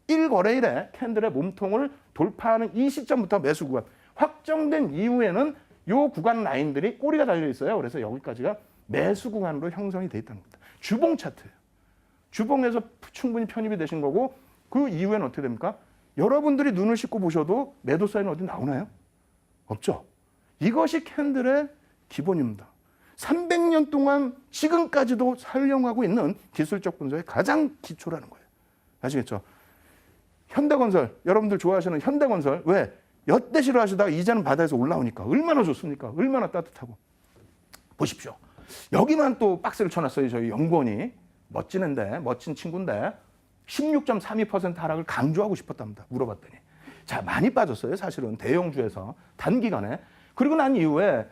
1거래일에 캔들의 몸통을 돌파하는 이 시점부터 매수 구간. 확정된 이후에는 이 구간 라인들이 꼬리가 달려 있어요. 그래서 여기까지가 매수 구간으로 형성이 돼 있다는 겁니다. 주봉 차트예요. 주봉에서 충분히 편입이 되신 거고 그 이후에는 어떻게 됩니까? 여러분들이 눈을 씻고 보셔도 매도 사인은 어디 나오나요? 없죠. 이것이 캔들의 기본입니다. 300년 동안 지금까지도 사용하고 있는 기술적 분석의 가장 기초라는 거예요. 아시겠죠? 현대건설, 여러분들 좋아하시는 현대건설 왜? 여태 싫어하시다가 이제는 바다에서 올라오니까 얼마나 좋습니까? 얼마나 따뜻하고. 보십시오. 여기만 또 박스를 쳐놨어요. 저희 연구원이. 멋진 친구인데 16.32% 하락을 강조하고 싶었답니다. 물어봤더니. 자, 많이 빠졌어요. 사실은 대형주에서 단기간에. 그리고 난 이후에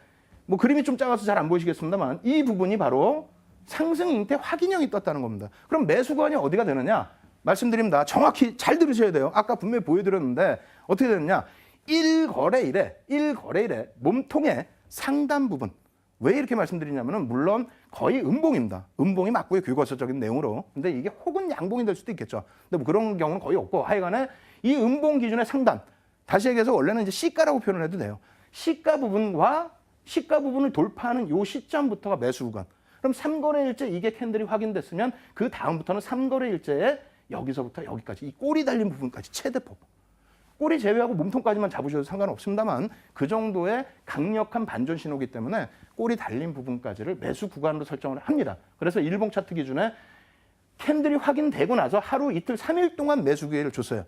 뭐 그림이 좀 작아서 잘 안 보이시겠습니다만 이 부분이 바로 상승 잉태 확인형이 떴다는 겁니다. 그럼 매수관이 어디가 되느냐? 말씀드립니다. 정확히 잘 들으셔야 돼요. 아까 분명히 보여드렸는데 어떻게 되느냐? 1거래일에 몸통의 상단 부분. 왜 이렇게 말씀드리냐면은 물론 거의 음봉입니다. 음봉이 맞고요. 교과서적인 내용으로. 근데 이게 혹은 양봉이 될 수도 있겠죠. 근데 뭐 그런 경우는 거의 없고 하여간에 이 음봉 기준의 상단. 다시 얘기해서 원래는 이제 시가라고 표현을 해도 돼요. 시가 부분을 돌파하는 요 시점부터가 매수 구간. 그럼 3거래일째 이게 캔들이 확인됐으면 그 다음부터는 3거래일째에 여기서부터 여기까지 이 꼬리 달린 부분까지 최대폭. 꼬리 제외하고 몸통까지만 잡으셔도 상관없습니다만 그 정도의 강력한 반전 신호기 때문에 꼬리 달린 부분까지를 매수 구간으로 설정을 합니다. 그래서 일봉 차트 기준에 캔들이 확인되고 나서 하루 이틀 3일 동안 매수 기회를 줬어요.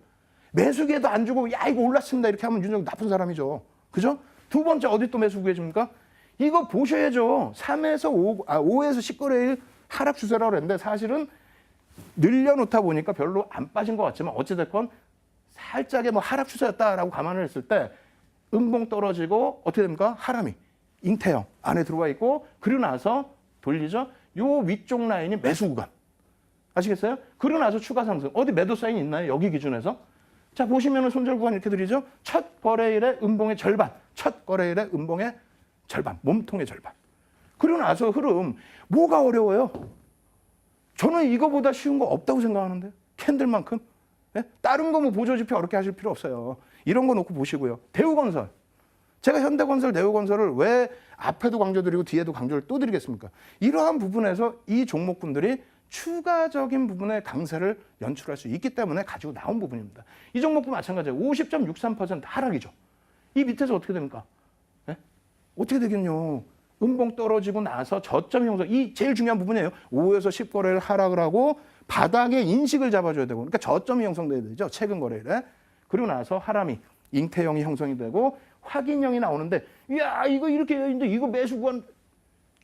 매수 기회도 안 주고 야 이거 올랐습니다 이렇게 하면 윤정두 나쁜 사람이죠. 그죠? 두 번째 어디 또 매수 기회 줍니까? 이거 보셔야죠. 5에서 10거래일 하락 추세라고 그랬는데 사실은 늘려놓다 보니까 별로 안 빠진 것 같지만 어찌됐건 살짝의 뭐 하락 추세였다라고 감안을 했을 때 음봉 떨어지고 어떻게 됩니까? 하람이 잉태형 안에 들어와 있고 그리고 나서 돌리죠. 요 위쪽 라인이 매수 구간. 아시겠어요? 그리고 나서 추가 상승. 어디 매도 사인 있나요? 여기 기준에서. 자 보시면은 손절 구간 이렇게 드리죠. 첫 거래일의 음봉의 절반. 첫 거래일의 음봉의 절반. 몸통의 절반. 그리고 나서 흐름. 뭐가 어려워요? 저는 이거보다 쉬운 거 없다고 생각하는데 캔들만큼. 네? 다른 거 뭐 보조지표 어렵게 하실 필요 없어요. 이런 거 놓고 보시고요. 대우건설. 제가 현대건설, 대우건설을 왜 앞에도 강조드리고 뒤에도 강조를 또 드리겠습니까? 이러한 부분에서 이 종목군들이 추가적인 부분의 강세를 연출할 수 있기 때문에 가지고 나온 부분입니다. 이 종목도 마찬가지예요. 50.63% 하락이죠. 이 밑에서 어떻게 됩니까? 네? 어떻게 되겠뇨? 음봉 떨어지고 나서 저점 형성. 이 제일 중요한 부분이에요. 5에서 10거래를 하락을 하고 바닥에 인식을 잡아줘야 되고, 그러니까 저점이 형성돼야 되죠. 최근 거래일에. 그리고 나서 하람이 잉태형이 형성이 되고 확인형이 나오는데, 이야 이거 이렇게 있는데 이거 매수 구간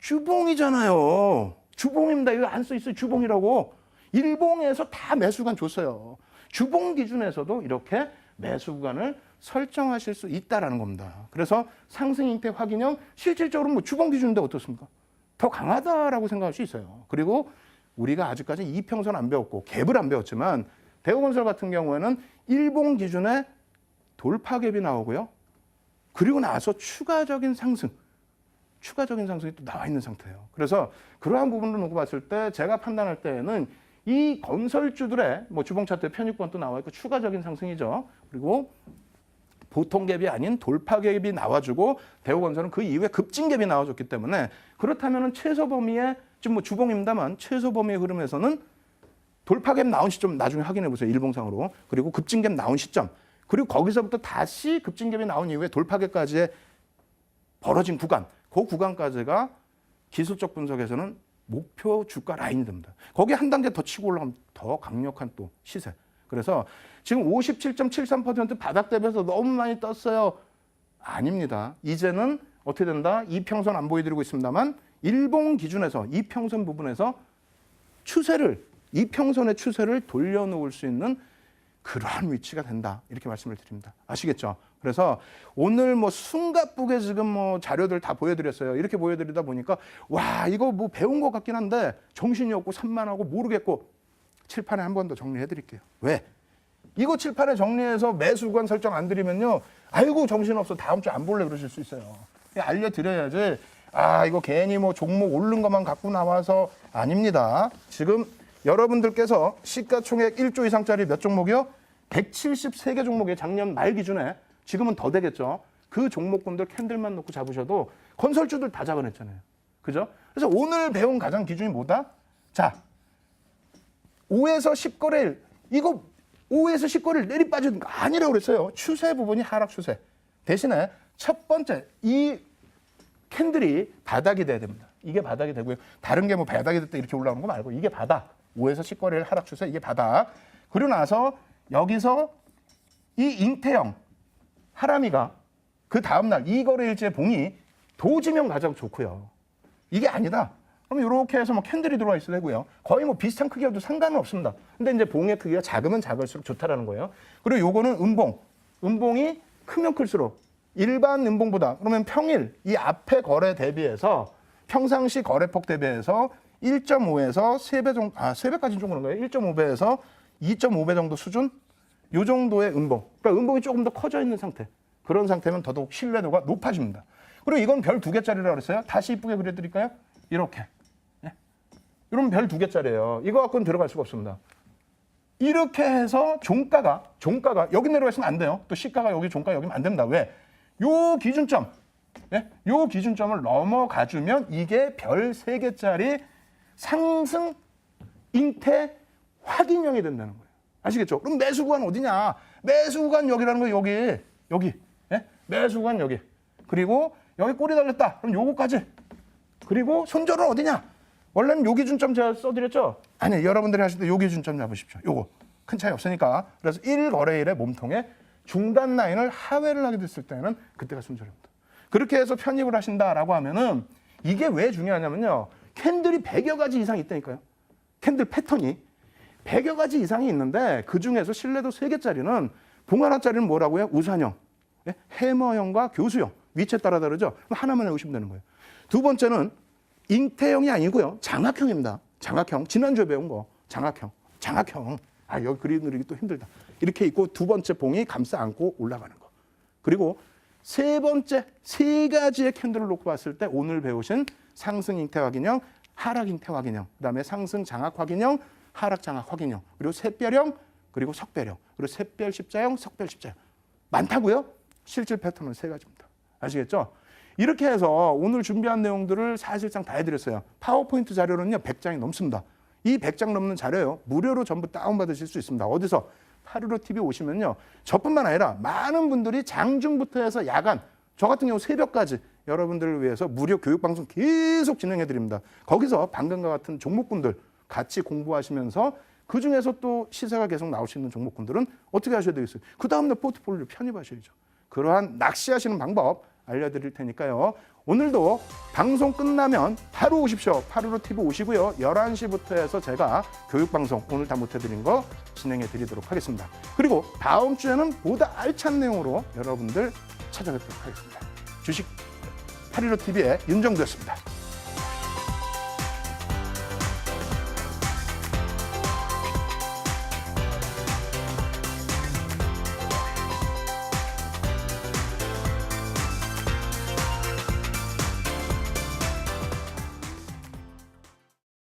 주봉이잖아요. 주봉입니다. 이거 안 써 있어요. 주봉이라고. 일봉에서 다 매수 구간 줬어요. 주봉 기준에서도 이렇게 매수 구간을 설정하실 수 있다라는 겁니다. 그래서 상승 잉태 확인형 실질적으로 뭐 주봉 기준인데 어떻습니까? 더 강하다라고 생각할 수 있어요. 그리고 우리가 아직까지 이평선 안 배웠고 갭을 안 배웠지만 대우건설 같은 경우에는 일봉 기준에 돌파갭이 나오고요. 그리고 나서 추가적인 상승이 또 나와 있는 상태예요. 그래서 그러한 부분을 놓고 봤을 때 제가 판단할 때에는 이 건설주들의 뭐 주봉 차트에 편입권도 나와 있고 추가적인 상승이죠. 그리고 보통 갭이 아닌 돌파 갭이 나와주고 대우건설은 그 이후에 급진 갭이 나와줬기 때문에 그렇다면은 최소 범위의 지금 뭐 주봉입니다만 최소 범위의 흐름에서는 돌파 갭 나온 시점 나중에 확인해 보세요. 일봉상으로. 그리고 급진 갭 나온 시점. 그리고 거기서부터 다시 급진 갭이 나온 이후에 돌파 갭까지의 벌어진 구간. 그 구간까지가 기술적 분석에서는 목표 주가 라인이 됩니다. 거기에 한 단계 더 치고 올라가면 더 강력한 또 시세. 그래서 지금 57.73% 바닥 대비해서 너무 많이 떴어요. 아닙니다. 이제는 어떻게 된다? 이평선 안 보여드리고 있습니다만 일봉 기준에서 이평선 부분에서 이평선의 추세를 돌려놓을 수 있는 그러한 위치가 된다. 이렇게 말씀을 드립니다. 아시겠죠? 그래서 오늘 뭐 숨가쁘게 지금 뭐 자료들 다 보여드렸어요. 이렇게 보여드리다 보니까 와 이거 뭐 배운 것 같긴 한데 정신이 없고 산만하고 모르겠고 칠판에 한 번 더 정리해드릴게요. 왜? 이거 칠판에 정리해서 매수 구간 설정 안 드리면요. 아이고 정신없어. 다음 주 안 볼래 그러실 수 있어요. 알려드려야지. 아 이거 괜히 뭐 종목 오른 것만 갖고 나와서 아닙니다. 지금 여러분들께서 시가총액 1조 이상짜리 몇 종목이요? 173개 종목이 작년 말 기준에 지금은 더 되겠죠. 그 종목군들 캔들만 놓고 잡으셔도 건설주들 다 잡아냈잖아요. 그죠? 그래서 오늘 배운 가장 기준이 뭐다? 자, 5에서 10거래일. 이거 5에서 10거래일 내리 빠지는 거 아니라고 그랬어요. 추세 부분이 하락 추세. 대신에 첫 번째 이 캔들이 바닥이 돼야 됩니다. 이게 바닥이 되고요. 다른 게 뭐 바닥이 됐다 이렇게 올라오는 거 말고 이게 바닥. 5에서 10거래일 하락 추세 이게 바닥. 그리고 나서 여기서 이 잉태형 하람이가 그 다음날 이 거래일째 봉이 도지명 가장 좋고요. 이게 아니다. 그럼 이렇게 해서 뭐 캔들이 들어와 있어야 되고요. 거의 뭐 비슷한 크기여도 상관은 없습니다. 근데 이제 봉의 크기가 작으면 작을수록 좋다라는 거예요. 그리고 요거는 음봉. 음봉이 크면 클수록 일반 음봉보다 그러면 평일 이 앞에 거래 대비해서 평상시 거래폭 대비해서 1.5에서 3배 정도, 3배까지는 좀 그런 거예요. 1.5배에서 2.5배 정도 수준? 요 정도의 음봉. 그러니까 음봉이 조금 더 커져 있는 상태. 그런 상태면 더더욱 신뢰도가 높아집니다. 그리고 이건 별 2개짜리라고 그랬어요. 다시 이쁘게 그려드릴까요? 이렇게. 예? 이러면 별 2개짜리예요. 이거 갖고는 들어갈 수가 없습니다. 이렇게 해서 종가가 여기 내려가 있으면 안 돼요. 또 시가가 여기 종가 여기면 안 됩니다. 왜? 요 기준점. 예? 요 기준점을 넘어가주면 이게 별 3개짜리 상승 잉태 확인형이 된다는 거예요. 아시겠죠? 그럼 매수 구간 어디냐? 매수 구간 여기라는 거예요. 여기. 예? 매수 구간 여기. 그리고 여기 꼬리 달렸다. 그럼 요거까지. 그리고 손절은 어디냐? 원래는 요 기준점 제가 써드렸죠? 아니, 여러분들이 하실 때 요 기준점 잡으십시오. 요거. 큰 차이 없으니까. 그래서 1거래일의 몸통에 중단 라인을 하회를 하게 됐을 때는 그때가 손절입니다. 그렇게 해서 편입을 하신다라고 하면은 이게 왜 중요하냐면요. 캔들이 100여 가지 이상이 있다니까요. 캔들 패턴이 100여 가지 이상이 있는데 그중에서 신뢰도 3개짜리는 봉 하나짜리는 뭐라고요? 우산형, 해머형과 교수형. 위치에 따라 다르죠? 하나만 외우시면 되는 거예요. 두 번째는 잉태형이 아니고요. 장악형입니다. 장악형. 지난주에 배운 거. 장악형. 여기 그리기 또 힘들다. 이렇게 있고 두 번째 봉이 감싸 안고 올라가는 거. 그리고 세 번째 3가지의 캔들을 놓고 봤을 때 오늘 배우신 상승 잉태 확인형, 하락 잉태 확인형, 그다음에 상승 장악 확인형, 하락 장악 확인형, 그리고 샛별형, 그리고 석별형, 그리고 샛별 십자형, 석별 십자형. 많다고요? 실질 패턴은 3가지입니다. 아시겠죠? 이렇게 해서 오늘 준비한 내용들을 사실상 다 해드렸어요. 파워포인트 자료는요 100장이 넘습니다. 이 100장 넘는 자료요 무료로 전부 다운받으실 수 있습니다. 어디서? 파르로 TV 오시면요 저뿐만 아니라 많은 분들이 장중부터 해서 야간, 저 같은 경우 새벽까지 여러분들을 위해서 무료 교육방송 계속 진행해드립니다. 거기서 방금과 같은 종목군들 같이 공부하시면서 그중에서 또 시세가 계속 나올 수 있는 종목군들은 어떻게 하셔야 되겠어요? 그 다음날 포트폴리오 편입하셔야죠. 그러한 낚시하시는 방법 알려드릴 테니까요. 오늘도 방송 끝나면 바로 오십시오. 파르로 TV 오시고요. 11시부터 해서 제가 교육방송 오늘 다 못해드린 거 진행해 드리도록 하겠습니다. 그리고 다음 주에는 보다 알찬 내용으로 여러분들 찾아뵙도록 하겠습니다. 주식 파르로 TV의 윤정두였습니다.